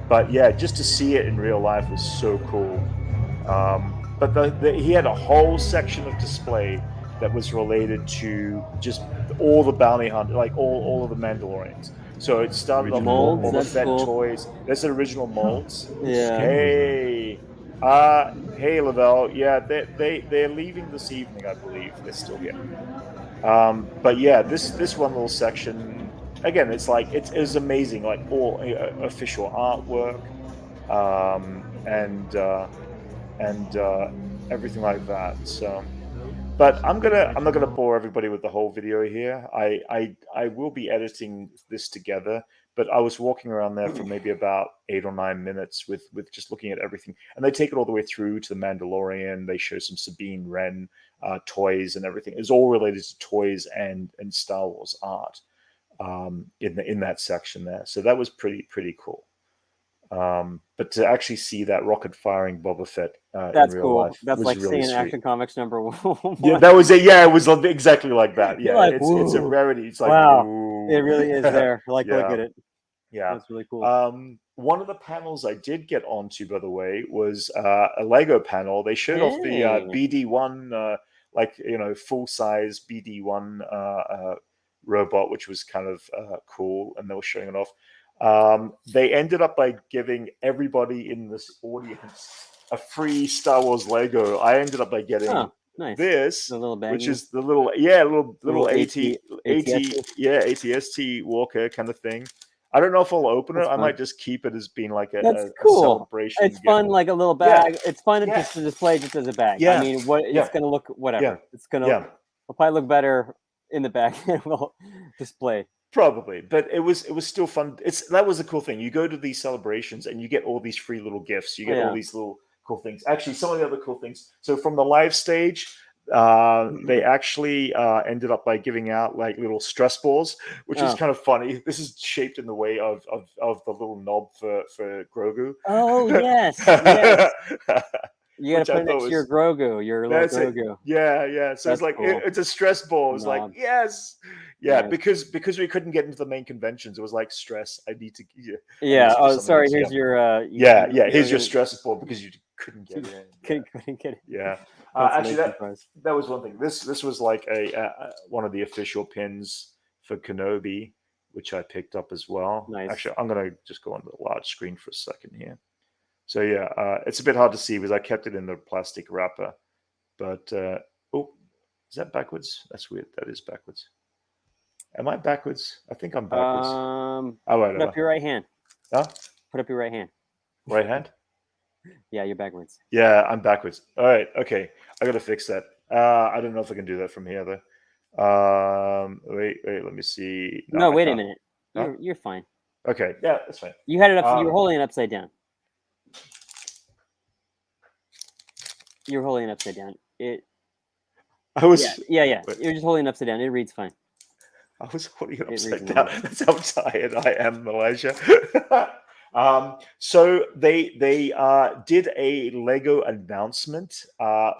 A: But yeah, just to see it in real life was so cool. But he had a whole section of display that was related to just all the bounty hunters, like all of the Mandalorians. So it started off with all
B: Molds,
A: Boba
B: that's
A: Fett
B: cool.
A: toys. There's the original molds.
B: Yeah.
A: Hey, hey, Lavelle. Yeah, they're leaving this evening, I believe. They're still here. But yeah, this one little section again, it's like it is amazing, like all official artwork, and everything like that. So, but I'm not gonna bore everybody with the whole video here. I will be editing this together, but I was walking around there for maybe about 8 or 9 minutes with just looking at everything, and they take it all the way through to the Mandalorian. They show some Sabine Wren toys and everything. It's all related to toys and Star Wars art in that section there. So that was pretty cool. But to actually see that rocket firing Boba Fett in real life,
B: That's
A: was
B: like
A: really
B: seeing
A: sweet.
B: Action Comics #1.
A: Yeah, that was it. Yeah, it was exactly like that. Yeah,
B: like,
A: it's a rarity. It's like,
B: wow,
A: whoa.
B: it really is there. Like,
A: Yeah.
B: look at it.
A: Yeah,
B: that's really cool.
A: One of the panels I did get onto, by the way, was a Lego panel. They showed off the BD1, like full size BD1 robot, which was kind of cool, and they were showing it off. They ended up by giving everybody in this audience a free Star Wars Lego. I ended up by getting
B: nice.
A: this,
B: the little
A: which is the little ATST Walker kind of thing. I don't know if I'll open it. I might just keep it as being like a
B: cool.
A: celebration.
B: It's fun, like a little bag. It's fun just to display just as a bag. I mean, it's going to look whatever. It's going to it'll probably look better in the bag than it will display.
A: Probably, but it was still fun. That was a cool thing. You go to these celebrations and you get all these free little gifts. You get all these little cool things. Actually, some of the other cool things. So from the live stage, they actually ended up by giving out like little stress balls, which is kind of funny. This is shaped in the way of the little knob for Grogu.
B: Oh yes, yes. You got to put it next to your Grogu, your little Grogu.
A: Yeah. So it's like cool. It's a stress ball. It's like yes, yeah. Nice. Because we couldn't get into the main conventions, it was like stress. I need to
B: Oh, sorry. Else. Here's your
A: Here's your stress ball because you couldn't get it.
B: Couldn't get it.
A: Yeah. Actually, that was one thing. This was like a one of the official pins for Kenobi, which I picked up as well.
B: Nice.
A: Actually, I'm gonna just go on the large screen for a second here. So yeah, it's a bit hard to see because I kept it in the plastic wrapper. But oh, is that backwards? That's weird. That is backwards. Am I backwards? I think I'm backwards.
B: Put up your right hand.
A: Huh?
B: Put up your right hand.
A: Right hand?
B: Yeah, you're backwards.
A: Yeah, I'm backwards. All right. Okay, I gotta fix that. I don't know if I can do that from here though. Wait. Let me see.
B: No, wait a minute. You're fine.
A: Okay. Yeah, that's fine.
B: You had it up. You were holding it upside down. You're holding it upside down.
A: I was.
B: Yeah. You're just holding it upside down. It reads fine.
A: I was holding it upside down. That's how tired I am, Malaysia. So they did a Lego announcement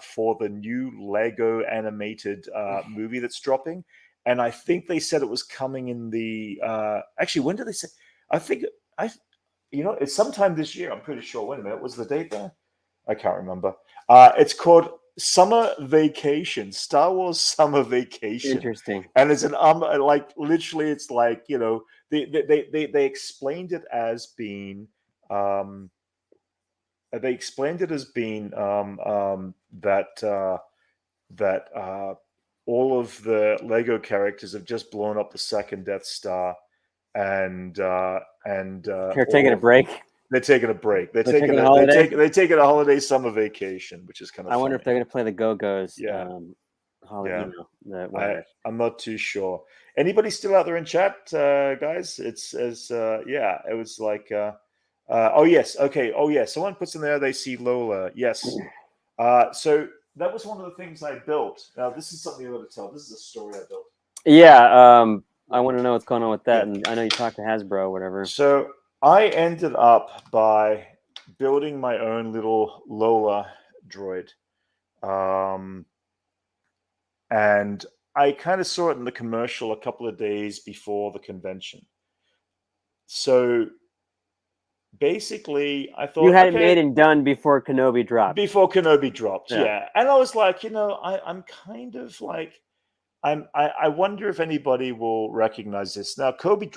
A: for the new Lego animated movie that's dropping, and I think they said it was coming in the. Actually, when did they say? I think it's sometime this year. I'm pretty sure. Wait a minute, was the date there? I can't remember. It's called Summer Vacation, Star Wars Summer Vacation.
B: Interesting.
A: And it's an like literally, it's like they explained it as being that all of the Lego characters have just blown up the second Death Star, and
B: they're taking a break.
A: They're taking a break. They're taking a holiday summer vacation, which is kind of.
B: I wonder if they're going to play the Go-Go's.
A: Yeah.
B: Holiday,
A: I'm not too sure. Anybody still out there in chat, guys? It was like. Oh yes. Okay. Oh yes. Someone puts in there. They see Lola. Yes. So that was one of the things I built. Now this is something I'm going to tell. This is a story I built.
B: Yeah. I want to know what's going on with that, and I know you talked to Hasbro, or whatever.
A: So I ended up by building my own little Lola droid. And I kind of saw it in the commercial a couple of days before the convention. So basically, I
B: You
A: thought,
B: had it
A: okay,
B: made and done before Kenobi dropped.
A: before Kenobi dropped,
B: Yeah.
A: yeah. And I was like, I'm kind of like, I wonder if anybody will recognize this. Now, Kenobi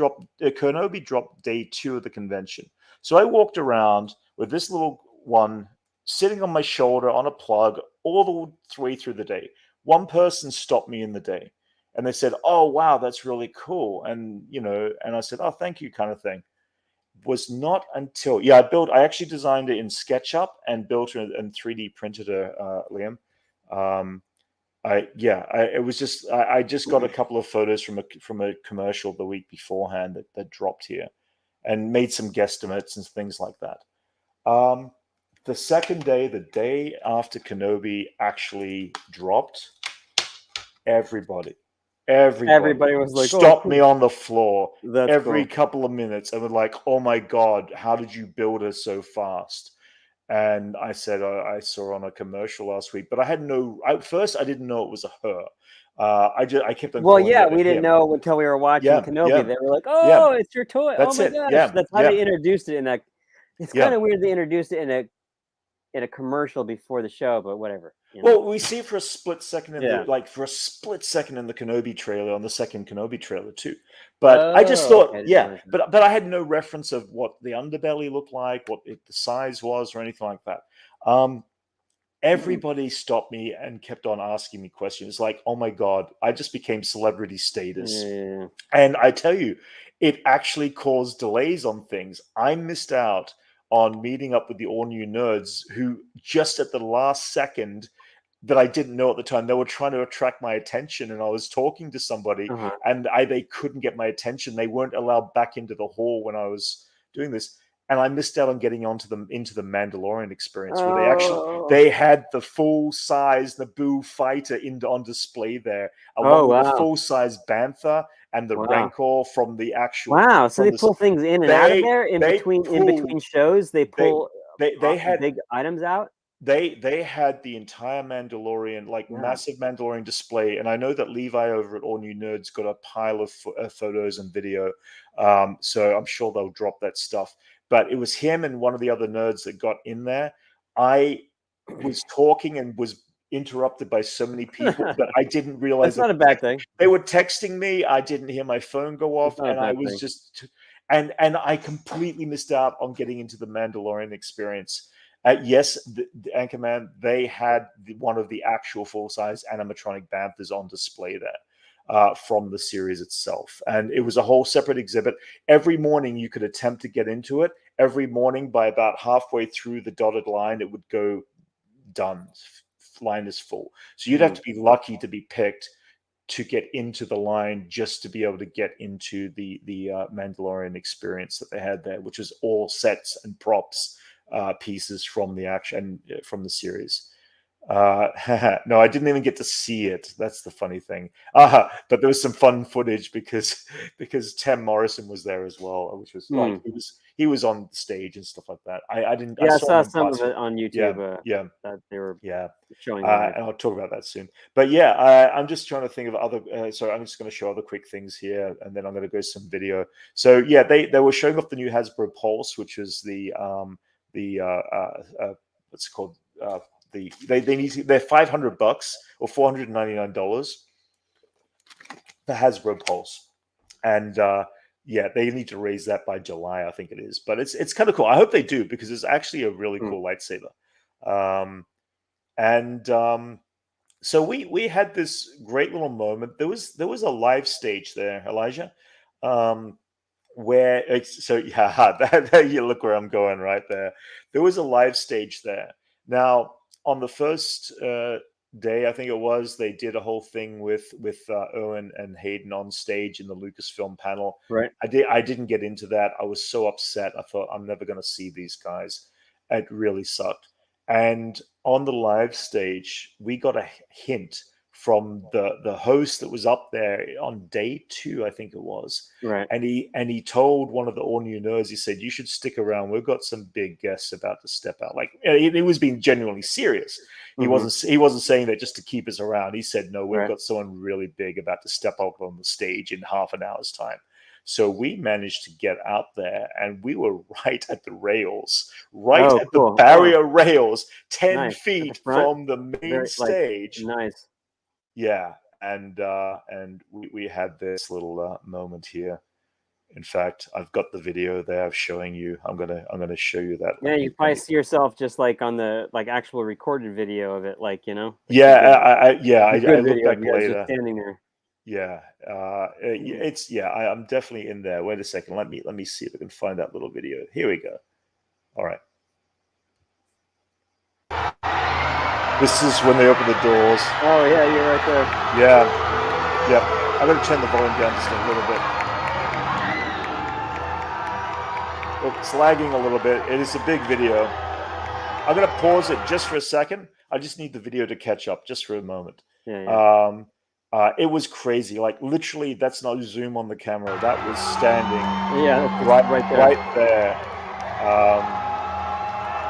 A: dropped day 2 of the convention. So I walked around with this little one sitting on my shoulder on a plug all the way through the day. One person stopped me in the day and they said, "Oh, wow, that's really cool." And, and I said, "Oh, thank you," kind of thing. Was not until, I actually designed it in SketchUp and built it and 3D printed it, Liam. I just got a couple of photos from a commercial the week beforehand that dropped here, and made some guesstimates and things like that. The second day, the day after Kenobi actually dropped, everybody
B: was like,
A: stopped
B: "Oh,
A: me on the floor
B: that's
A: every
B: cool."
A: couple of minutes and were like, "Oh my God, how did you build her so fast?" And I said, I saw her on a commercial last week, but at first I didn't know it was a her. I kept on
B: Well,
A: calling
B: yeah,
A: it a
B: we didn't
A: him.
B: know until we were watching
A: Yeah,
B: Kenobi.
A: yeah,
B: They were like,
A: yeah.
B: "Oh, it's your toy! Oh
A: That's
B: my
A: it.
B: gosh!"
A: Yeah,
B: That's how
A: yeah,
B: they introduced it in that. It's kind
A: yeah.
B: of weird they introduced it in a commercial before the show, but whatever.
A: Well, we see it for a split second in
B: Yeah.
A: the Kenobi trailer, on the second Kenobi trailer too. But I just
B: Oh, okay.
A: thought,
B: I didn't
A: yeah,
B: realize that.
A: but I had no reference of what the underbelly looked like, the size was, or anything like that. Everybody stopped me and kept on asking me questions like, "Oh my God, I just became celebrity status."
B: Yeah.
A: And I tell you, it actually caused delays on things. I missed out on meeting up with the all new nerds who, just at the last second, that I didn't know at the time, they were trying to attract my attention, and I was talking to somebody,
B: Uh-huh.
A: and they couldn't get my attention. They weren't allowed back into the hall when I was doing this, and I missed out on getting into the Mandalorian experience, where they had the full size Naboo fighter on display there, along with the
B: Wow.
A: full size Bantha and the
B: Wow.
A: Rancor from the actual.
B: Wow. So
A: From
B: they
A: this,
B: pull things in and out of there in
A: they
B: between shows. They
A: they
B: pull
A: they had
B: big items out.
A: they had the entire Mandalorian, like
B: Yeah.
A: massive Mandalorian display, and I know that Levi over at All New Nerds got a pile of photos and video, so I'm sure they'll drop that stuff. But it was him and one of the other nerds that got in there. I was talking and was interrupted by so many people that I didn't realize
B: That's not a bad thing.
A: they were texting me. I didn't hear my phone go off,
B: That's not a
A: and I
B: bad
A: was
B: thing.
A: just and I completely missed out on getting into the Mandalorian experience. Yes, the Anchorman, they had one of the actual full-size animatronic Banthas on display there, from the series itself. And it was a whole separate exhibit. Every morning you could attempt to get into it. Every morning, by about halfway through the dotted line, it would go done. Line is full. So you'd have to be lucky to be picked to get into the line, just to be able to get into the Mandalorian experience that they had there, which was all sets and props, pieces from the action and from the series. No, I didn't even get to see it. That's the funny thing. But there was some fun footage because Tim Morrison was there as well, which was like he was on stage and stuff like that. I didn't.
B: Yeah, I
A: saw
B: saw
A: him in
B: some of
A: passing.
B: it on
A: Yeah,
B: YouTube.
A: yeah,
B: That they were
A: yeah.
B: showing live.
A: And I'll talk about that soon. But yeah, I'm just trying to think of other. So I'm just going to show other quick things here, and then I'm going to go some video. So yeah, they were showing off the new Hasbro Pulse, which is the what's it called? They're $500 or $499 for Hasbro Pulse, and yeah, they need to raise that by July, I think it is. But it's kind of cool. I hope they do, because it's actually a really cool lightsaber. So we had this great little moment. There was a live stage there, Elijah, where that you look where I'm going right there. There was a live stage there. Now, on the first day, I think it was, they did a whole thing with Owen and Hayden on stage in the Lucasfilm panel.
B: Right.
A: I didn't get into that. I was so upset. I thought, I'm never going to see these guys. It really sucked. And on the live stage, we got a hint from the host that was up there on day 2, I think it was.
B: Right.
A: And he told one of the all new nerds, he said, "You should stick around. We've got some big guests about to step out." Like, he was being genuinely serious. He wasn't saying that just to keep us around. He said, "No, we've got someone really big about to step up on the stage in half an hour's time." So we managed to get out there, and we were right at the rails, right at the
B: cool.
A: barrier rails, 10
B: Nice.
A: feet
B: Front?
A: from the main stage.
B: Nice.
A: Yeah, and we had this little moment here. In fact, I've got the video there of showing you. I'm gonna show you that.
B: Yeah, you probably see yourself just like on the actual recorded video of it, like, you know.
A: Yeah, I look back later.
B: Just standing there.
A: Yeah, I'm definitely in there. Wait a second. Let me see if I can find that little video. Here we go. All right. This is when they open the doors.
B: Oh yeah, you're right there.
A: Yeah, yep. I'm gonna turn the volume down just a little bit. It's lagging a little bit. It is a big video. I'm gonna pause it just for a second. I just need the video to catch up just for a moment.
B: Yeah.
A: It was crazy. Like literally, that's not zoom on the camera. That was standing.
B: Yeah,
A: right there.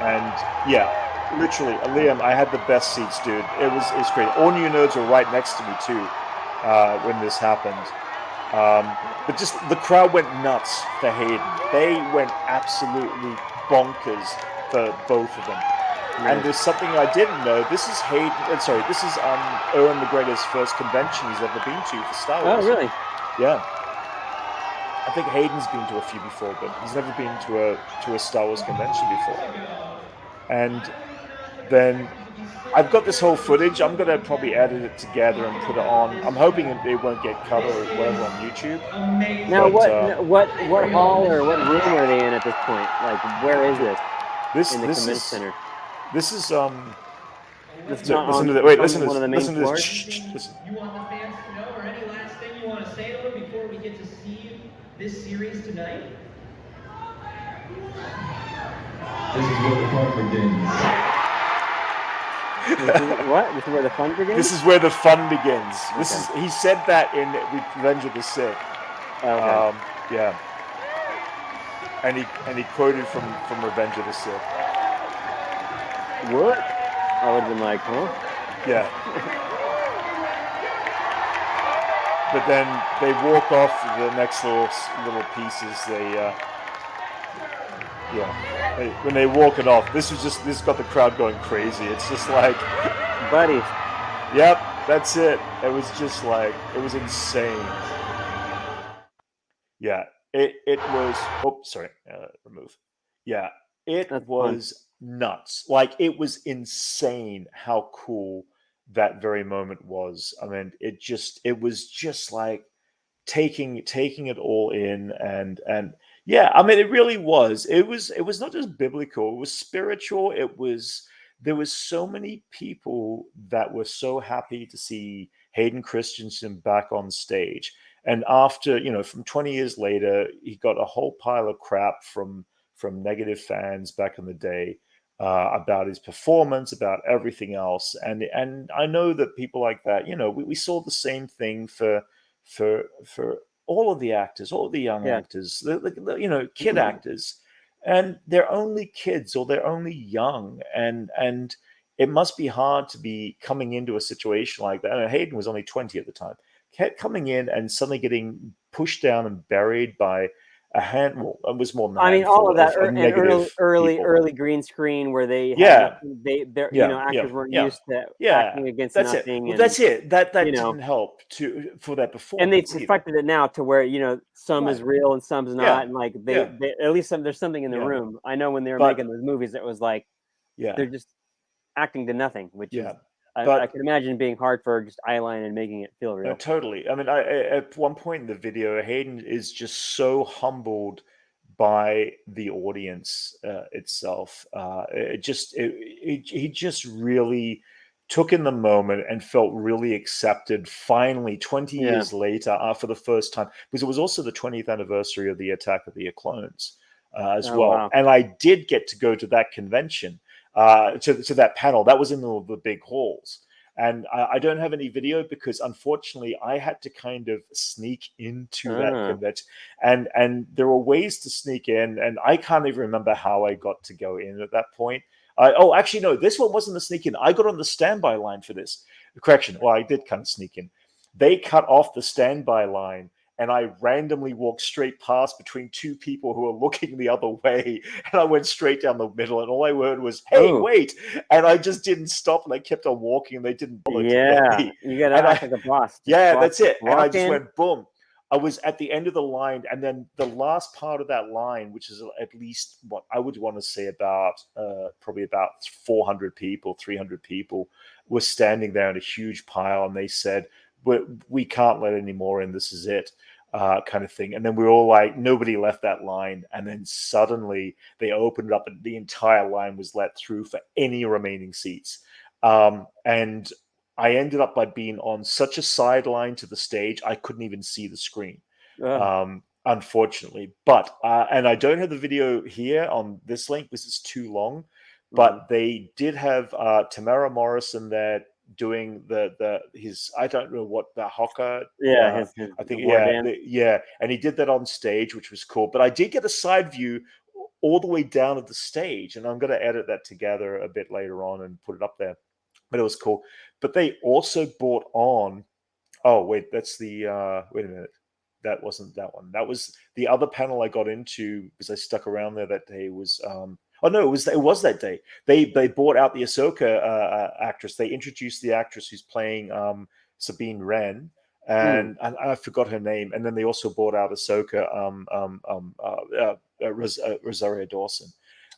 A: And yeah, literally, Liam, I had the best seats, dude. It's great. All New Nerds were right next to me too when this happened. But just the crowd went nuts for Hayden. They went absolutely bonkers for both of them. Right. And there's something I didn't know. This is this is Owen Mcgregor's first convention he's ever been to for Star Wars.
B: Oh, really?
A: Yeah. I think Hayden's been to a few before, but he's never been to a Star Wars convention before. And then I've got this whole footage. I'm going to probably edit it together and put it on. I'm hoping it won't get cut or whatever on YouTube.
B: Now, what hall or what room are they in at this point? Like, where is this? In the convention center.
A: This is
B: listen
A: to this.
B: Wait,
A: listen to
B: this.
A: Listen to this.
C: Listen. You want the fans to know, or any last thing you want to say to them before we get to see this series tonight?
D: This is where the fun begins.
B: What? This is where the fun begins?
A: This is where the fun begins. He said that in Revenge of the Sith.
B: Okay.
A: Yeah. And he quoted from Revenge of the Sith.
B: What? I would have been like, huh?
A: Yeah. But then they walk off to the next little pieces. When they walk it off, this got the crowd going crazy. It's just like,
B: buddies.
A: Yep, that's it. It was just like, it was insane. Yeah, it was. Oh, sorry, remove. Yeah, that's was fun. Nuts. Like, it was insane how cool that very moment was. I mean, it was just like taking it all in and. Yeah, I mean, it really was. It was not just biblical. It was spiritual. There was so many people that were so happy to see Hayden Christensen back on stage. And after, from 20 years later, he got a whole pile of crap from negative fans back in the day about his performance, about everything else. And I know that people like that, we saw the same thing for all of the actors, all of the young actors, the kid actors, and they're only kids or they're only young, and it must be hard to be coming into a situation like that. And Hayden was only 20 at the time, coming in and suddenly getting pushed down and buried by a handful. It was more than
B: I mean, all of that early green screen where they actors weren't used to acting against nothing.
A: Well, that's it. That didn't help for that performance.
B: And they've perfected it now to where some is real and some's not, and like they at least there's something in the room. I know when they were making those movies, it was like they're just acting to nothing, which is. I can imagine being hard for just eyeline and making it feel real.
A: No, totally. I mean, at one point in the video, Hayden is just so humbled by the audience itself. He just really took in the moment and felt really accepted. Finally, 20 years later, for the first time, because it was also the 20th anniversary of the Attack of the Clones as well. Wow. And I did get to go to that convention. To that panel that was in the big halls, and I don't have any video because unfortunately I had to kind of sneak into that convention, and there were ways to sneak in, and I can't even remember how I got to go in at that point. Actually no, this one wasn't a sneak in. I got on the standby line for this. Correction, well, I did kind of sneak in. They cut off the standby line and I randomly walked straight past between two people who were looking the other way, and I went straight down the middle, and all I heard was, "Hey, wait!" And I just didn't stop, and I kept on walking, and they didn't bother to get me.
B: You gotta
A: And
B: act like a boss.
A: that's it. And I just
B: in.
A: went boom. I was at the end of the line, and then the last part of that line, which is at least what I would want to say about probably about 400 people, 300 people, were standing there in a huge pile, and they said, we can't let any more in. This is it, kind of thing. And then we were all like, nobody left that line. And then suddenly they opened it up, and the entire line was let through for any remaining seats. And I ended up by being on such a sideline to the stage, I couldn't even see the screen, unfortunately. But and I don't have the video here on this link because it's too long. But they did have Tamara Morrison there doing his, I don't know what, the haka,
B: his
A: I think,
B: dance.
A: And he did that on stage, which was cool. But I did get a side view all the way down at the stage, and I'm going to edit that together a bit later on and put it up there. But it was cool. But they also brought on, oh wait, that's the wait a minute, that wasn't that one. That was the other panel I got into because I stuck around there that day. Was oh no, it was that day. They brought out the Ahsoka actress. They introduced the actress who's playing Sabine Wren, and I forgot her name. And then they also brought out Ahsoka, Rosario Dawson.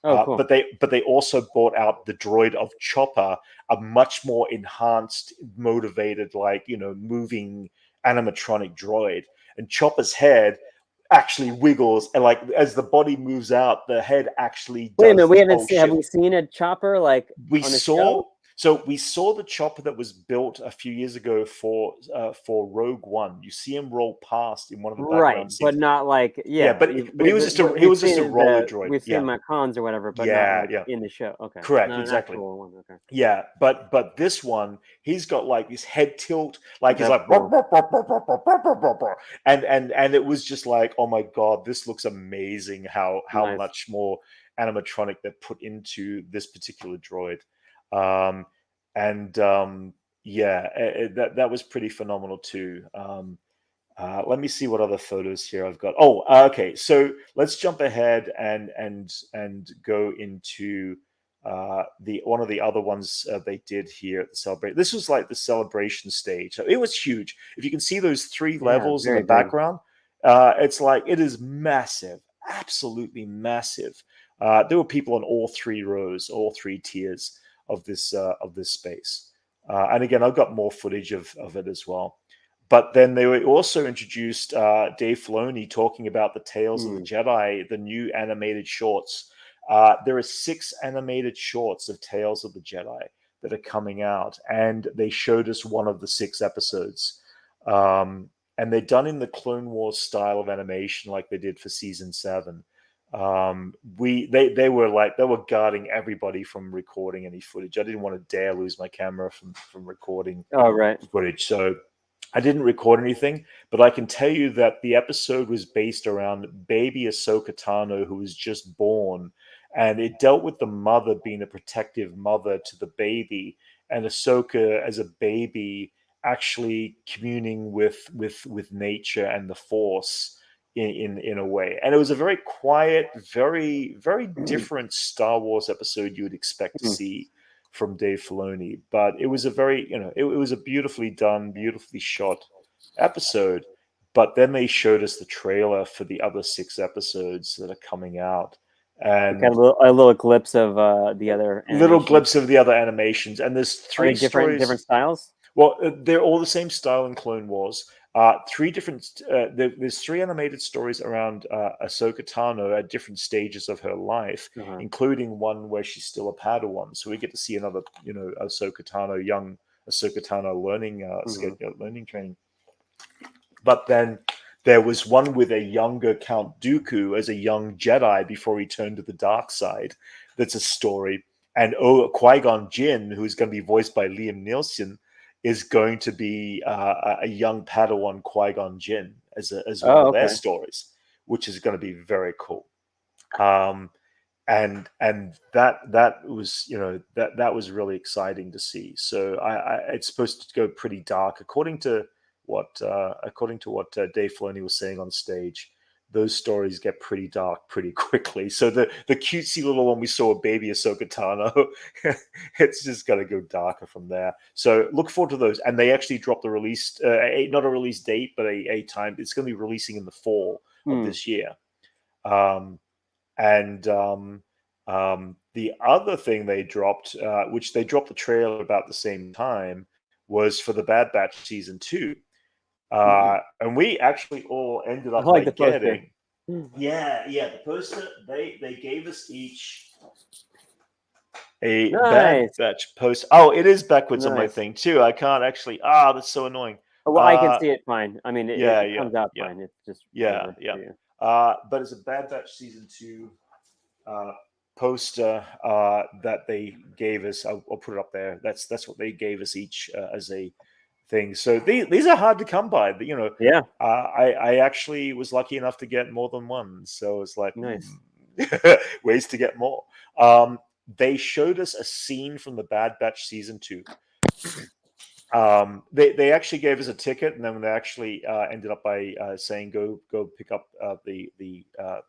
B: Cool.
A: But they also brought out the droid of Chopper, a much more enhanced, motivated, moving animatronic droid. And Chopper's head actually wiggles, and as the body moves out, the head actually does.
B: Wait a minute, we haven't seen. Have we seen a Chopper
A: we
B: on the
A: saw?
B: show?
A: So we saw the Chopper that was built a few years ago for Rogue One. You see him roll past in one of the background scenes,
B: but not but
A: he was just a roller droid.
B: We've seen Macons or whatever, but not in the show. Okay,
A: correct,
B: not
A: exactly.
B: One. Okay.
A: Yeah, but this one, he's got this head tilt, he's like,
B: cool.
A: and it was just like, oh my god, this looks amazing. How
B: Nice.
A: much more animatronic they put into this particular droid. That was pretty phenomenal too. Let me see what other photos here I've got. Oh, okay. So let's jump ahead and go into one of the other ones they did here at the celebration. This was like the celebration stage. It was huge. If you can see those three levels in the background, it's like, it is massive, absolutely massive. There were people on all three rows, all three tiers of this space. And again, I've got more footage of it as well. But then they were also introduced Dave Filoni talking about the Tales of the Jedi, the new animated shorts. There are 6 animated shorts of Tales of the Jedi that are coming out, and they showed us one of the 6 episodes. And they're done in the Clone Wars style of animation, like they did for season 7. They were guarding everybody from recording any footage. I didn't want to dare lose my camera from recording footage, so I didn't record anything. But I can tell you that the episode was based around baby Ahsoka Tano, who was just born, and it dealt with the mother being a protective mother to the baby, and Ahsoka as a baby actually communing with nature and the Force in a way. And it was a very quiet, very, very different Star Wars episode you would expect to see from Dave Filoni. But it was a very, it was a beautifully done, beautifully shot episode. But then they showed us the trailer for the other 6 episodes that are coming out. And
B: a little glimpse of the other animations.
A: Little glimpse of the other animations. And there's 3
B: different styles?
A: Well, they're all the same style in Clone Wars. 3 different. There's 3 animated stories around Ahsoka Tano at different stages of her life, including one where she's still a Padawan. So we get to see another, Ahsoka Tano, young Ahsoka Tano learning training. But then there was one with a younger Count Dooku as a young Jedi before he turned to the dark side. That's a story. And Qui-Gon Jinn, who's going to be voiced by Liam Neeson, is going to be a young Padawan Qui-Gon Jinn as one of their stories, which is going to be very cool. And that was that was really exciting to see. So it's supposed to go pretty dark, according to according to what Dave Filoni was saying on stage, those stories get pretty dark pretty quickly. So the cutesy little one we saw, Baby Ahsoka Tano, it's just going to go darker from there. So look forward to those. And they actually dropped the release, not a release date, but a time. It's going to be releasing in the fall of this year. The other thing they dropped, which they dropped the trailer about the same time, was for the Bad Batch season 2. And we actually all ended up getting. The poster. They gave us each a Bad Batch poster. Oh, it is backwards on my thing too. I can't actually. That's so annoying.
B: Well, I can see it fine. I mean, it comes out fine. It's just
A: but it's a Bad Batch season 2 poster that they gave us. I'll put it up there. That's what they gave us each as a thing. So these are hard to come by. You know.
B: Yeah.
A: I actually was lucky enough to get more than one. So it's like
B: nice
A: ways to get more. They showed us a scene from the Bad Batch season 2. They actually gave us a ticket, and then they actually ended up by saying go pick up the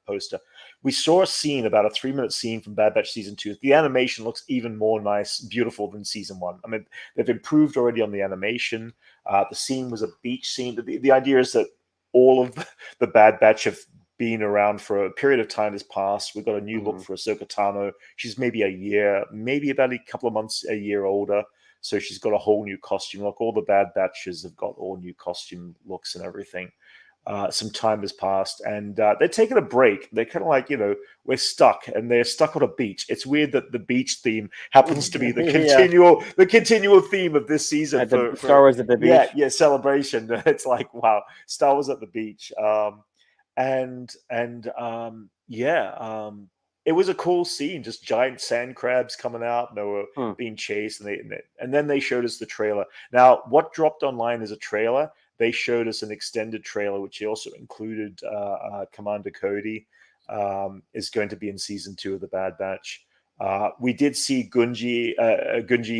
A: poster. We saw a scene, about a 3-minute scene from Bad Batch season 2. The animation looks even more nice, beautiful than season 1. I mean, they've improved already on the animation. The scene was a beach scene. The idea is that all of the Bad Batch have been around for a period of time has passed. We've got a new look for Ahsoka Tano. She's maybe a year, maybe about a couple of months, a year older. So she's got a whole new costume look. All the Bad Batches have got all new costume looks and everything. Some time has passed, and they're taking a break. They're kind of like, we're stuck, and they're stuck on a beach. It's weird that the beach theme happens to be the continual theme of this season for
B: Star Wars at the beach.
A: Yeah, celebration. It's like, wow, Star Wars at the beach. It was a cool scene, just giant sand crabs coming out, and they were being chased, and then they showed us the trailer. Now, what dropped online is a trailer. They showed us an extended trailer, which also included Commander Cody is going to be in season 2 of the Bad Batch. We did see Gunji,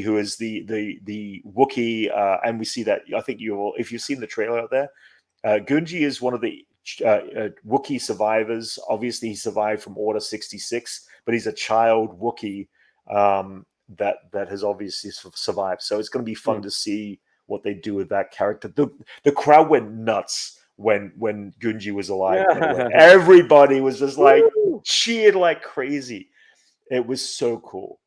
A: who is the Wookiee, and we see that. I think if you've seen the trailer out there, Gunji is one of the Wookiee survivors. Obviously, he survived from Order 66, but he's a child Wookiee that has obviously survived. So it's going to be fun to see what they do with that character. The crowd went nuts when Gunji was alive. Yeah. Everybody was just like cheered like crazy. It was so cool.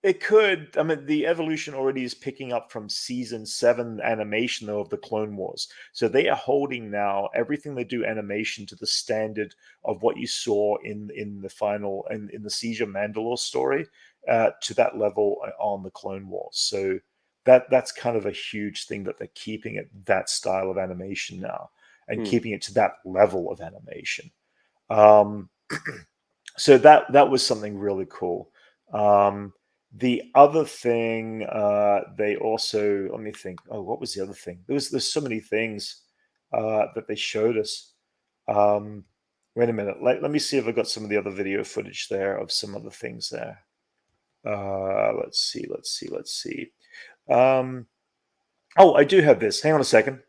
A: It could. I mean, the evolution already is picking up from season 7 animation, though, of the Clone Wars. So they are holding now everything they do animation to the standard of what you saw in the final and in the Siege of Mandalore story, to that level on the Clone Wars. So that's kind of a huge thing that they're keeping it that style of animation now and keeping it to that level of animation. So that was something really cool. The other thing they also, let me think. Oh, what was the other thing? There's so many things that they showed us. Wait a minute. Let me see if I got some of the other video footage there of some other things there. Let's see. I do have this. Hang on a second.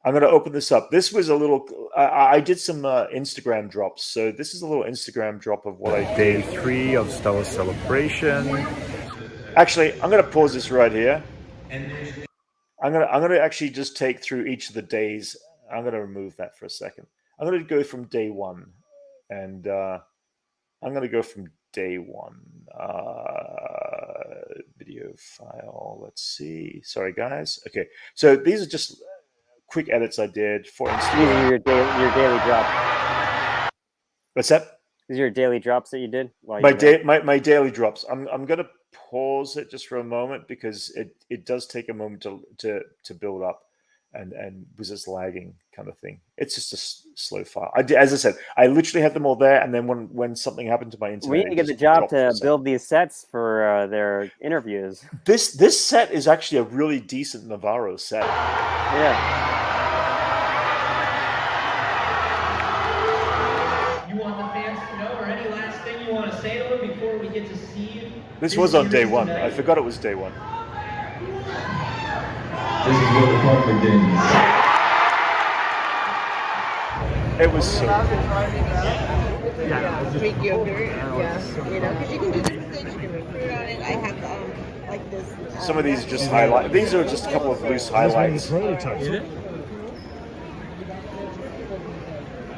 A: I'm going to open this up. This was a little. I did some Instagram drops. So this is a little Instagram drop of what I did. Day 3 of Star Wars Celebration. Actually, I'm going to pause this right here. I'm going to actually just take through each of the days. I'm going to remove that for a second. I'm going to go from day 1, and I'm going to go from day 1. Video file. Let's see. Sorry, guys. Okay, so these are just quick edits I did for Instagram.
B: These are your daily drops.
A: What's that?
B: These are your daily drops that you did?
A: My daily drops. I'm going to pause it just for a moment because it does take a moment to build up and was just lagging kind of thing. It's just a slow file. As I said, I literally had them all there, and then when something happened to my internet,
B: we need to get the job to build these sets for their interviews.
A: This set is actually a really decent Navarro set.
B: Yeah.
C: You want the fans to know, or any last thing you want to say to them before we get to see?
A: This was on day 1. I forgot it was day 1.
D: This is what the park begins.
A: It was so
E: Greek yogurt, because you can do different things. You can put fruit on it. I have like this.
A: Some of these are just highlight. These are just a couple of loose highlights.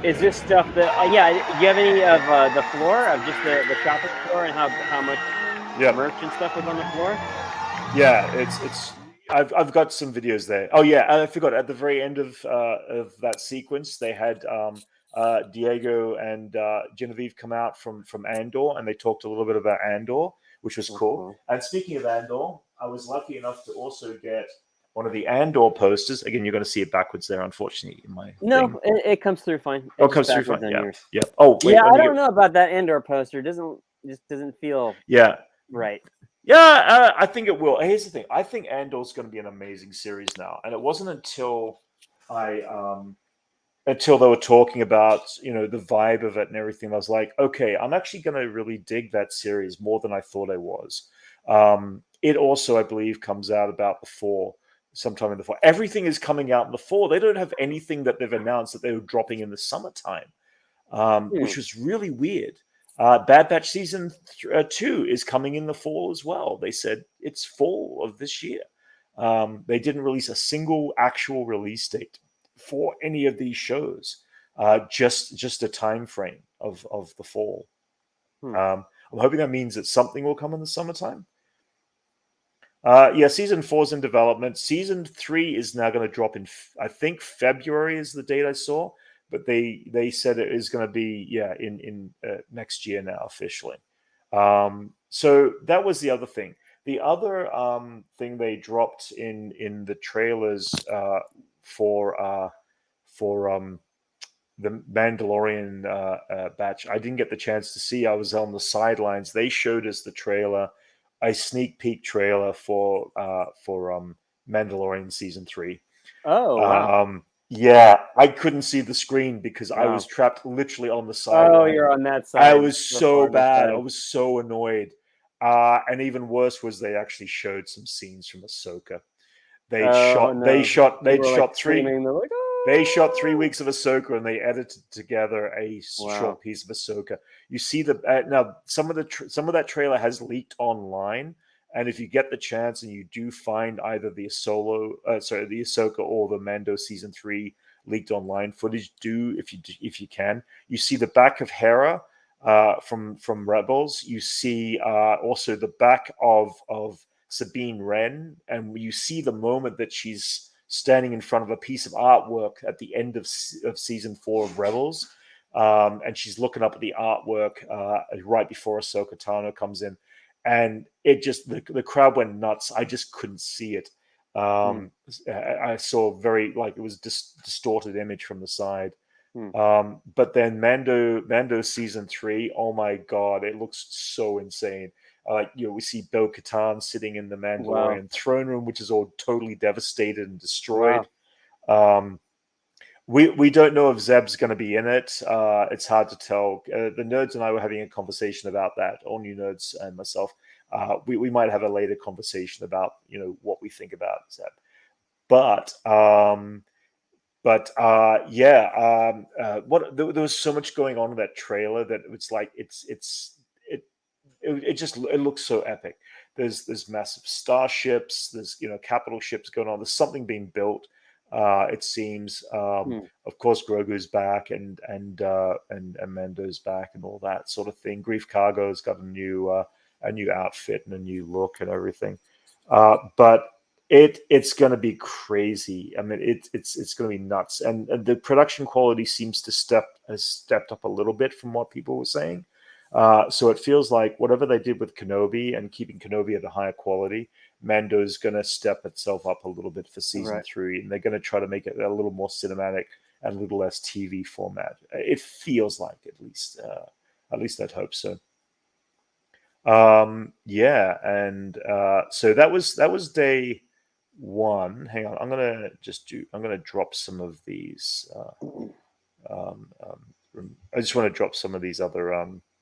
B: Is this stuff that? Yeah. Do you have any of the floor of just the shopping floor and how much merch and stuff was on the floor?
A: Yeah, it's. I've got some videos there. Oh yeah, I forgot. At the very end of that sequence, they had Diego and Genevieve come out from Andor, and they talked a little bit about Andor, which was cool. And speaking of Andor, I was lucky enough to also get one of the Andor posters. Again, you're going to see it backwards there, unfortunately. In my thing.
B: It comes through fine.
A: It comes through fine. Yeah. Yeah. Oh, wait,
B: yeah. I don't know about that Andor poster. Just doesn't feel right.
A: Yeah, I think it will. Here's the thing. I think Andor's going to be an amazing series now, and it wasn't until until they were talking about the vibe of it and everything. I was like, okay, I'm actually going to really dig that series more than I thought I was. It also, I believe, comes out about the fall. Sometime in the fall. Everything is coming out in the fall. They don't have anything that they've announced that they were dropping in the summertime, which was really weird. Bad Batch season 2 is coming in the fall as well. They said it's fall of this year. They didn't release a single actual release date for any of these shows. Just a time frame of the fall. I'm hoping that means that something will come in the summertime. Yeah, season 4 is in development. Season 3 is now going to drop in, I think February is the date I saw, but they said it is going to be in next year now officially. So that was the other thing. The other thing they dropped in the trailers for the Mandalorian batch, I didn't get the chance to see. I was on the sidelines. They showed us the trailer. A sneak peek trailer for Mandalorian season 3.
B: Oh, wow.
A: Yeah, I couldn't see the screen because I was trapped literally on the side.
B: Oh, you're on that side.
A: I was so bad. I was so annoyed. And even worse was they actually showed some scenes from Ahsoka. They shot 3 weeks of Ahsoka, and they edited together a short piece of Ahsoka. You see now some of that trailer has leaked online, and if you get the chance and you do find either the Ahsoka or the Mando season 3 leaked online footage, if you can. You see the back of Hera from Rebels. You see also the back of Sabine Wren, and you see the moment that she's standing in front of a piece of artwork at the end of season 4 of Rebels, and she's looking up at the artwork right before Ahsoka Tano comes in, and it just the crowd went nuts. I just couldn't see it. I saw very it was distorted image from the side. But then Mando season 3, oh my god, it looks so insane. We see Bo-Katan sitting in the Mandalorian throne room, which is all totally devastated and destroyed. We don't know if Zeb's going to be in it. It's hard to tell. The nerds and I were having a conversation about that. All new nerds and myself. We might have a later conversation about what we think about Zeb. There was so much going on in that trailer that it's like it looks so epic. There's massive starships. There's capital ships going on. There's something being built. It seems. Of course, Grogu's back and Mando's back and all that sort of thing. Grief Cargo's got a new outfit and a new look and everything. But it's going to be crazy. I mean, it's going to be nuts. And the production quality seems to has stepped up a little bit from what people were saying. So it feels like whatever they did with Kenobi and keeping Kenobi at a higher quality, Mando's going to step itself up a little bit for season 3, and they're going to try to make it a little more cinematic and a little less TV format. It feels like, at least I'd hope so. So that was day 1. Hang on, I'm going to drop some of these. I just want to drop some of these other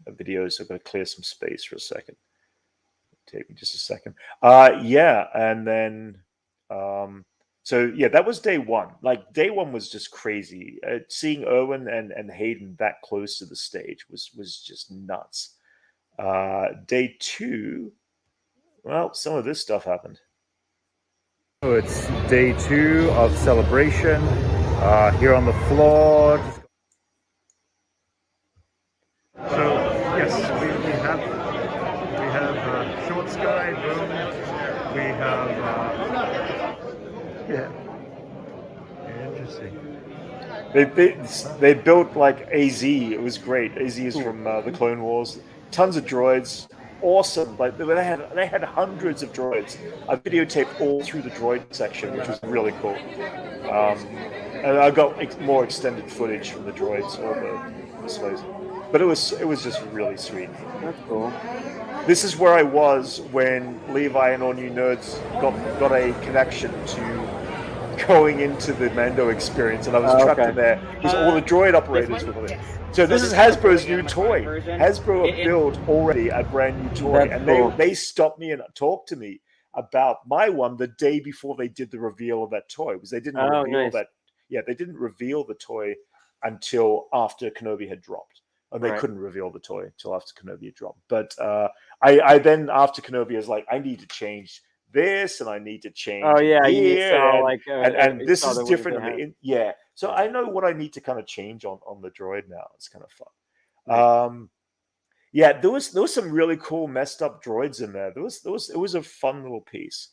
A: videos. I'm going to clear some space for a second. Take me just a second. Yeah, and then so yeah, that was day one. Like day one was just crazy. Seeing Owen and Hayden that close to the stage was just nuts. Day two, well, some of this stuff happened. So it's day two of celebration. Here on the floor. So yes, we have short sky, boom. We have yeah, interesting. They built like AZ. It was great. AZ is from the Clone Wars. Tons of droids. Awesome. Like they had hundreds of droids. I videotaped all through the droid section, which was really cool. And I got more extended footage from the droids, all the displays. But it was just really sweet.
B: That's cool.
A: This is where I was when Levi and All New Nerds got a connection to going into the Mando experience, and I was trapped in there because all the droid operators were there. So this is Hasbro's new toy. Hasbro have built already a brand new toy, and they stopped me and talked to me about my one the day before they did the reveal of that toy, because they didn't reveal that. Yeah, they didn't reveal the toy until after Kenobi had dropped. And they couldn't reveal the toy until after Kenobi had dropped. But I then, after Kenobi, was like, I need to change this, and I need to change here,
B: you saw,
A: and this is different. Yeah, so I know what I need to kind of change on the droid now. It's kind of fun. Yeah, there was some really cool messed up droids in there. It was a fun little piece.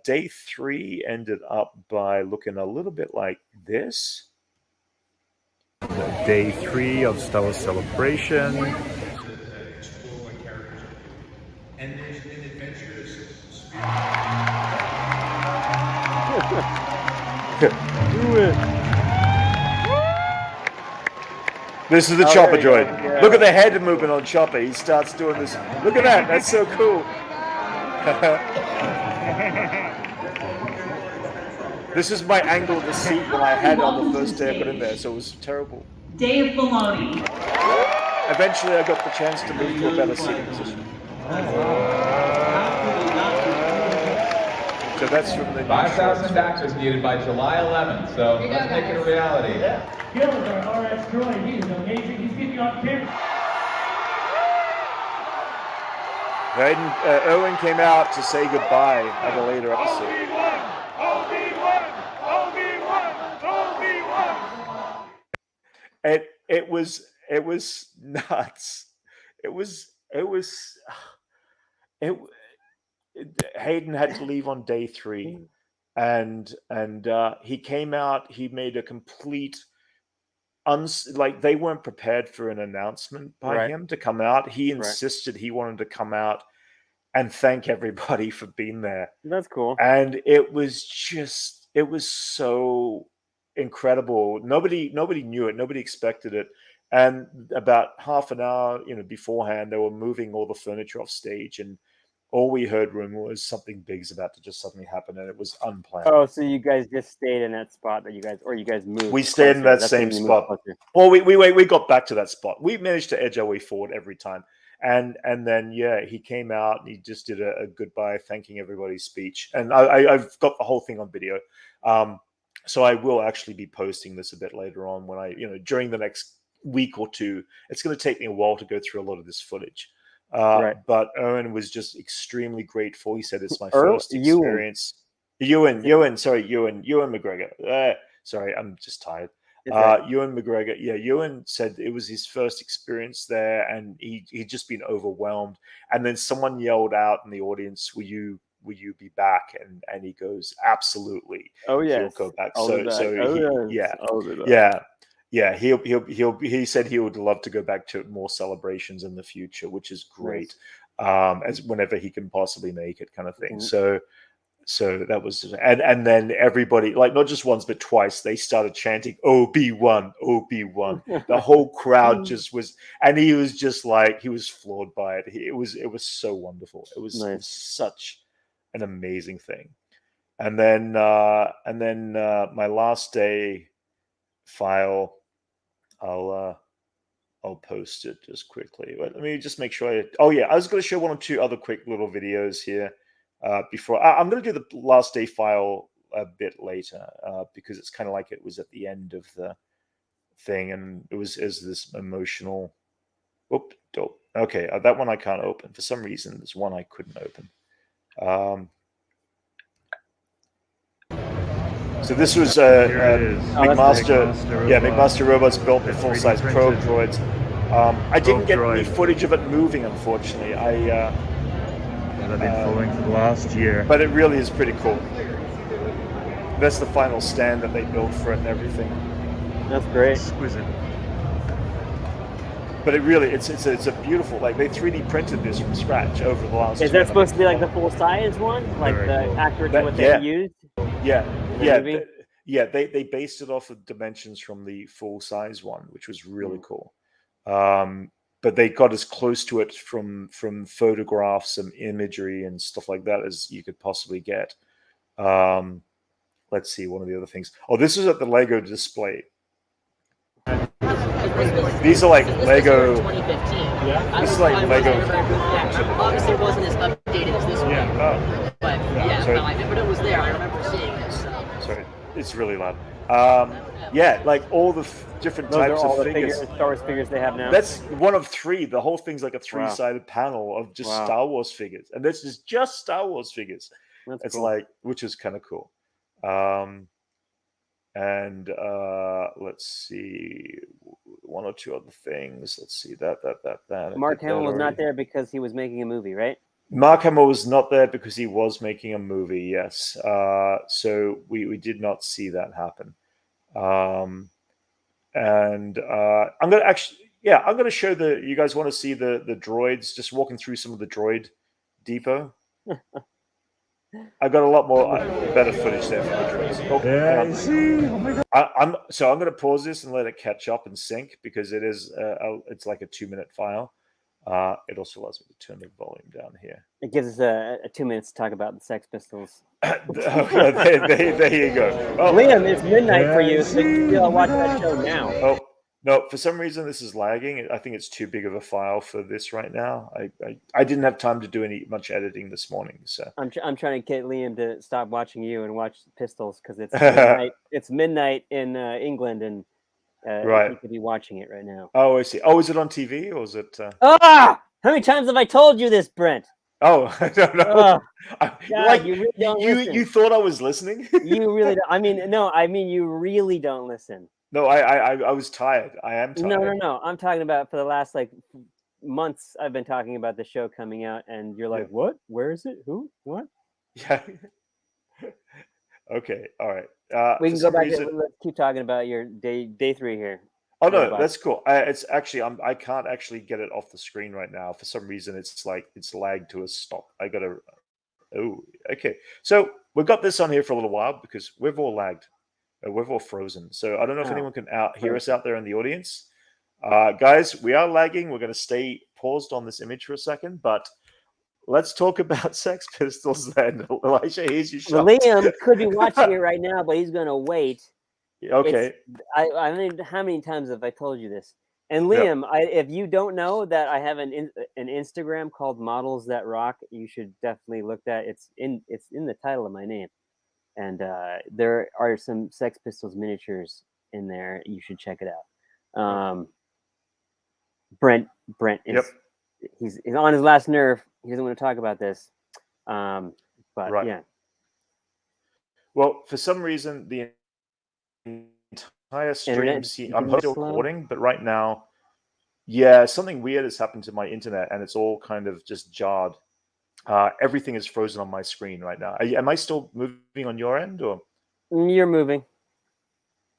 A: Day 3 ended up by looking a little bit like this. Day 3 of Star Wars Celebration. And there's an adventurous Do it. This is the Chopper droid. Yeah. Look at the head movement on Chopper. He starts doing this. Look at that. That's so cool. This is my angle of the seat when I had on the first day I got in there, so it was terrible.
F: Day of baloney.
A: Eventually I got the chance to move to a better seating position. So that's from the
D: 5,000 actors needed by July 11th, so let's make it a reality.
C: Yeah. Gil is our RX droid. He is amazing. He's getting on camera.
A: Owen came out to say goodbye at a later episode. It was nuts. Hayden had to leave on day 3, and he came out. He made a complete like they weren't prepared for an announcement by him to come out. He insisted he wanted to come out and thank everybody for being there.
B: That's cool.
A: And it was so incredible. Nobody knew it. Nobody expected it. And about half an hour, beforehand, they were moving all the furniture off stage, and all we heard rumor was something big's about to just suddenly happen, and it was unplanned.
B: Oh, so you guys just stayed in that spot that you guys moved?
A: We stayed in that same spot. Well, we got back to that spot. We managed to edge our way forward every time. And then he came out and he just did a goodbye, thanking everybody's speech. And I've got the whole thing on video. So I will actually be posting this a bit later on when during the next week or two. It's going to take me a while to go through a lot of this footage. But Owen was just extremely grateful. He said it's my first experience. Ewan McGregor. Sorry, I'm just tired. Ewan McGregor. Yeah, Ewan said it was his first experience there, and he'd just been overwhelmed. And then someone yelled out in the audience, "Will you be back?" And he goes, "Absolutely."
B: Oh yeah,
A: he'll go back. He said he would love to go back to more celebrations in the future, which is great. As whenever he can possibly make it, kind of thing. So that was, and then everybody, like not just once but twice, they started chanting Obi-Wan, Obi-Wan. The whole crowd just was, and he was just like, he was floored by it. It was so wonderful. It was such an amazing thing. And then my last day file, I'll I'll post it just quickly. Let me just make sure. Oh yeah, I was going to show one or two other quick little videos here before. I'm going to do the last day file a bit later because it's kind of like it was at the end of the thing, and it was this emotional. Oop, dope. Okay, that one I can't open for some reason. There's one I couldn't open. So this was McMaster Robots built the full-size probe droids. I didn't get any footage of it moving, unfortunately. I've
F: been following for the last year.
A: But it really is pretty cool. That's the final stand that they built for it and everything.
B: That's great.
F: Exquisite.
A: But it really, it's a beautiful, like they 3D printed this from scratch over the last.
B: Is that supposed to be like the full size one, like the accurate to what they used?
A: Yeah. They based it off of dimensions from the full size one, which was really cool. But they got as close to it from photographs and imagery and stuff like that as you could possibly get. Let's see, one of the other things. Oh, this is at the Lego display. These are like Lego.
G: 2015.
A: Yeah. This is like Lego.
G: Obviously, it wasn't as updated as this one.
A: Oh.
G: But but it was there. I remember seeing it. So.
A: Sorry, it's really loud. Yeah, like all the different types of figures.
B: Star Wars figures they have now.
A: That's one of three. The whole thing's like a three-sided panel of just Star Wars figures, and this is just Star Wars figures. It's cool. Like, which is kind of cool. And let's see, one or two other things. Let's see that.
B: Mark Hamill was not there because he was making a movie, right?
A: Mark Hamill was not there because he was making a movie. Yes, so we did not see that happen. And I'm gonna I'm gonna show you guys want to see the droids. Just walking through some of the droid depot. I got a lot more better footage there for the droids.
F: Oh my God.
A: I'm going to pause this and let it catch up and sync because it is it's like a 2-minute file. It also allows me to turn the volume down here.
B: It gives us a 2 minutes to talk about the Sex Pistols.
A: There you go. Oh.
B: Liam, it's midnight for you, so you'll watch that show now.
A: Oh no! For some reason, this is lagging. I think it's too big of a file for this right now. I didn't have time to do much editing this morning, so
B: I'm trying to get Liam to stop watching you and watch Pistols because it's midnight. It's midnight in England, and he could be watching it right now.
A: Oh, I see. Oh, is it on TV or is it?
B: How many times have I told you this, Brent?
A: Oh, I don't know.
B: God, you really don't listen.
A: You thought I was listening?
B: You really don't. I mean, you really don't listen.
A: No, I was tired. I am tired.
B: No. I'm talking about for the last months. I've been talking about the show coming out, and you're like, "What? Where is it? Who? What?"
A: Yeah. Okay. All right.
B: We can go back. Let's keep talking about your day 3 here.
A: Oh no, that's cool. It's actually I can't actually get it off the screen right now. For some reason, it's lagged to a stop. I gotta. Oh, okay. So we've got this on here for a little while because we've all lagged. We're all frozen. So I don't know if anyone can hear us out there in the audience. Guys, we are lagging. We're going to stay paused on this image for a second, but let's talk about Sex Pistols then. Elisha, here's your shot.
B: Liam could be watching it right now, but he's going to wait.
A: Okay.
B: I mean, how many times have I told you this? And Liam, if you don't know that I have an Instagram called Models That Rock, you should definitely look at it. It's in the title of my name. And there are some Sex Pistols miniatures in there. You should check it out. Brent is he's on his last nerve. He doesn't want to talk about this. But yeah.
A: Well, for some reason, the entire stream I'm still recording, but right now, something weird has happened to my internet, and it's all kind of just jarred. Everything is frozen on my screen right now. Am I still moving on your end, or
B: you're moving?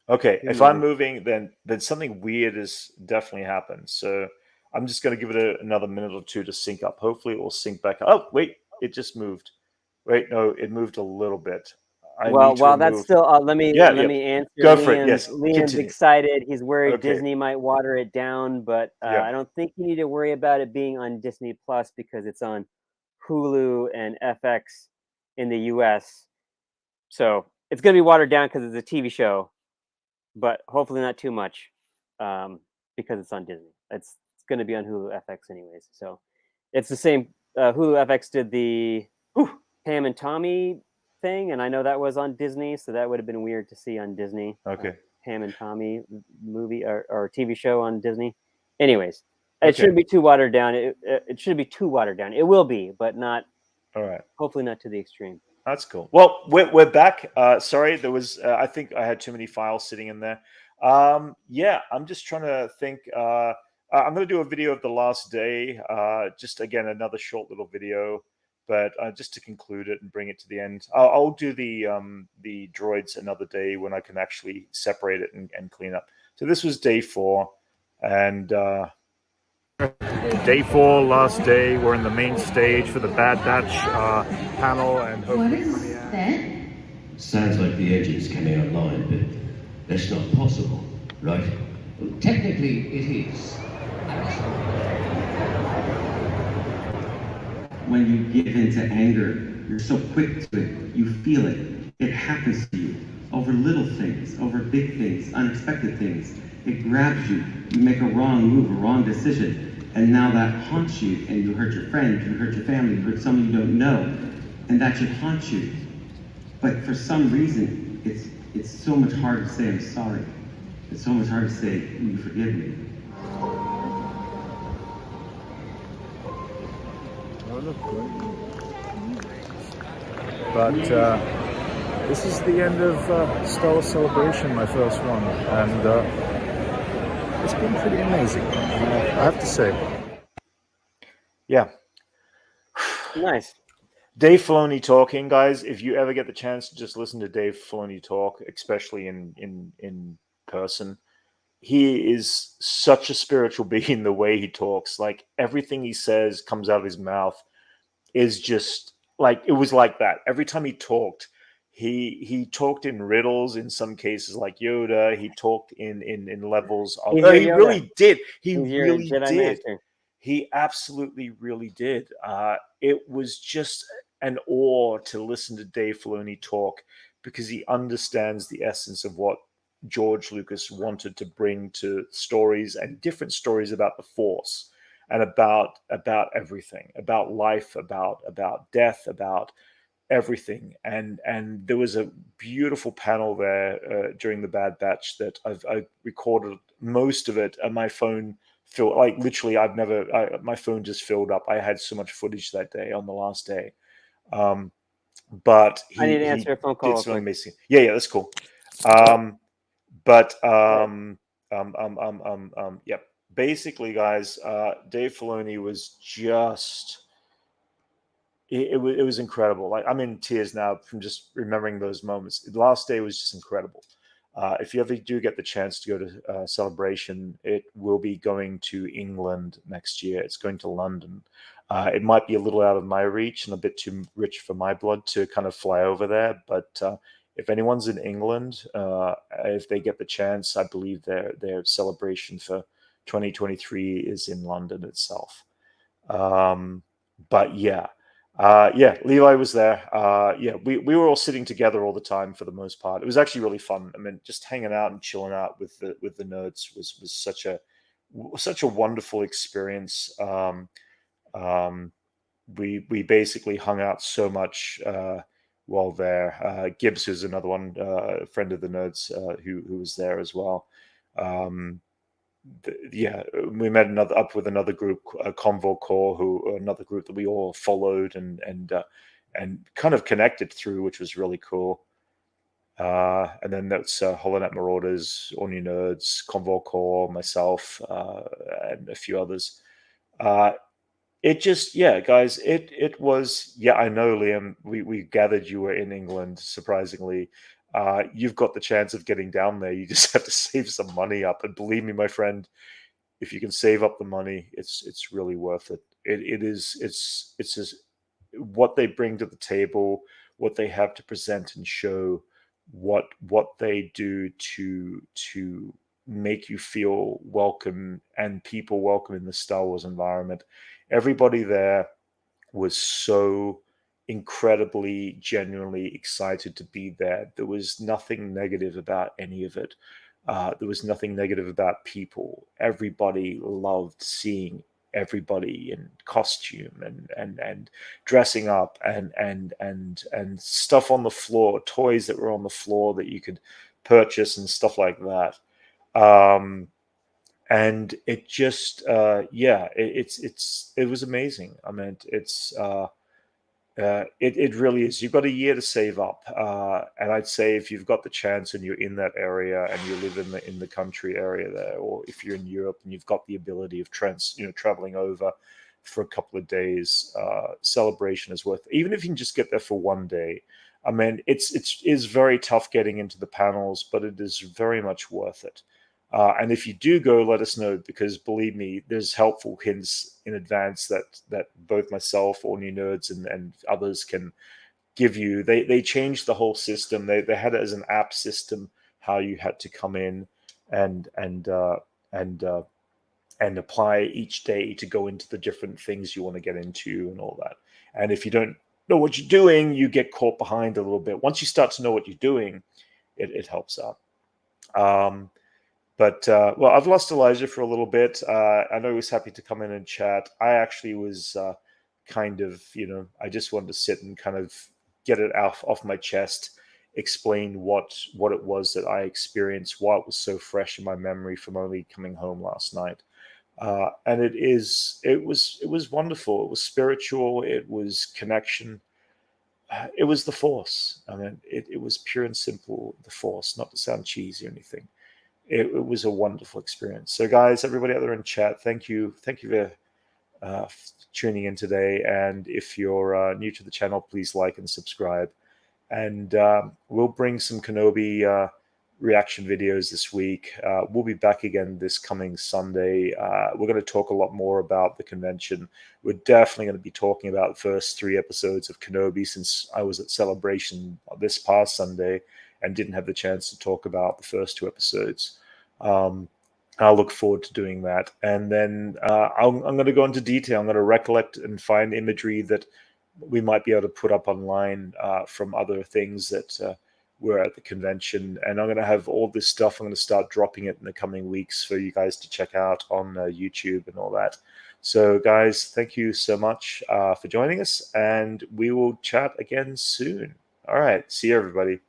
A: Okay, if I'm moving, then something weird has definitely happened. So I'm just going to give it another minute or two to sync up. Hopefully, it will sync back. Oh, wait, it just moved. Wait, no, it moved a little bit.
B: While that's still, let me answer.
A: Go for it. Yes,
B: Liam's excited. He's worried Disney might water it down, but I don't think you need to worry about it being on Disney Plus because it's on Hulu and FX in the US. So it's going to be watered down because it's a TV show, but hopefully not too much because it's on Disney. it's going to be on Hulu FX anyways. So it's the same. Hulu FX did the Pam and Tommy thing, and I know that was on Disney, so that would have been weird to see on Disney.
A: Okay.
B: Pam and Tommy movie or TV show on Disney. Anyways, it
A: Okay.
B: shouldn't be too watered down. It shouldn't be too watered down. It will be, but not.
A: All right.
B: Hopefully not to the extreme.
A: That's cool. Well, we're back. Sorry, there was I think I had too many files sitting in there. Yeah, I'm just trying to think. I'm going to do a video of the last day. Just again another short little video, but just to conclude it and bring it to the end. I'll do the droids another day when I can actually separate it and clean up. So this was day 4, and
F: Day 4, last day. We're in the main stage for the Bad Batch panel, and hopefully.
H: What is that? Sounds like the engine's coming online, but that's not possible, right? Well, technically, it is.
I: When you give in to anger, you're so quick to it. You feel it. It happens to you over little things, over big things, unexpected things. It grabs you. You make a wrong move, a wrong decision, and now that haunts you, and you hurt your friend, you hurt your family, you hurt someone you don't know, and that should haunt you. But for some reason, it's so much harder to say I'm sorry. It's so much harder to say, you forgive me.
F: But this is the end of Star Wars Celebration, my first one, and it's been pretty amazing, I have to say.
A: Yeah.
B: Nice.
A: Dave Filoni talking, guys. If you ever get the chance to just listen to Dave Filoni talk, especially in person, he is such a spiritual being. The way he talks, like everything he says comes out of his mouth is just like, it was like that. Every time he talked, he talked in riddles in some cases, like Yoda. He talked in levels of. He really did. He really did.
B: Master.
A: He absolutely really did. It was just an awe to listen to Dave Filoni talk, because he understands the essence of what George Lucas wanted to bring to stories, and different stories about the Force, and about everything, about life, about death, about everything. And there was a beautiful panel there during the Bad Batch that I recorded most of it, and my phone filled, like literally my phone just filled up. I had so much footage that day on the last day. But
B: I need to answer a phone call.
A: Did something amazing. Yeah, that's cool. Yep. Basically, guys, Dave Filoni was just. It was incredible. Like, I'm in tears now from just remembering those moments. The last day was just incredible. If you ever do get the chance to go to Celebration, it will be going to England next year. It's going to London. It might be a little out of my reach and a bit too rich for my blood to kind of fly over there. But if anyone's in England, if they get the chance, I believe their celebration for 2023 is in London itself. But yeah. Levi was there. We were all sitting together all the time for the most part. It was actually really fun. I mean, just hanging out and chilling out with the nerds was such a wonderful experience. We basically hung out so much while there. Gibbs, who's another one, friend of the nerds, who was there as well. We met up with another group, Convo Corps, another group that we all followed and kind of connected through, which was really cool. And then that's Holonet Marauders, All New Nerds, Convo Corps, myself, and a few others. It just, guys, it was, I know, Liam, we gathered you were in England, surprisingly. You've got the chance of getting down there. You just have to save some money up, and believe me, my friend, if you can save up the money, it's really worth it. It's just what they bring to the table, what they have to present and show, what they do to make you feel welcome and people welcome in the Star Wars environment. Everybody there was so incredibly, genuinely excited to be there. There was nothing negative about any of it. There was nothing negative about people. Everybody loved seeing everybody in costume and dressing up and stuff on the floor, toys that were on the floor that you could purchase and stuff like that. And it just it was amazing. I mean, it really is. You've got a year to save up, and I'd say if you've got the chance and you're in that area and you live in the country area there, or if you're in Europe and you've got the ability of traveling over for a couple of days, Celebration is worth it. Even if you can just get there for one day. I mean, it is very tough getting into the panels, but it is very much worth it. And if you do go, let us know, because believe me, there's helpful hints in advance that both myself, All New Nerds, and others can give you. They changed the whole system. They had it as an app system, how you had to come in and apply each day to go into the different things you want to get into and all that. And if you don't know what you're doing, you get caught behind a little bit. Once you start to know what you're doing, it helps out. But well, I've lost Elijah for a little bit. I know he was happy to come in and chat. I actually was kind of, I just wanted to sit and kind of get it off my chest, explain what it was that I experienced, why it was so fresh in my memory from only coming home last night. And it was wonderful. It was spiritual. It was connection. It was the Force. I mean, it was pure and simple the Force, not to sound cheesy or anything. It was a wonderful experience. So, guys, everybody out there in chat, thank you for tuning in today. And if you're new to the channel, please like and subscribe. And we'll bring some Kenobi reaction videos this week. We'll be back again this coming Sunday. We're going to talk a lot more about the convention. We're definitely going to be talking about the first 3 episodes of Kenobi, since I was at Celebration this past Sunday and didn't have the chance to talk about the first 2 episodes. I'll look forward to doing that. And then I'm going to go into detail. I'm going to recollect and find imagery that we might be able to put up online from other things that were at the convention. And I'm going to have all this stuff. I'm going to start dropping it in the coming weeks for you guys to check out on YouTube and all that. So, guys, thank you so much for joining us. And we will chat again soon. All right. See you, everybody.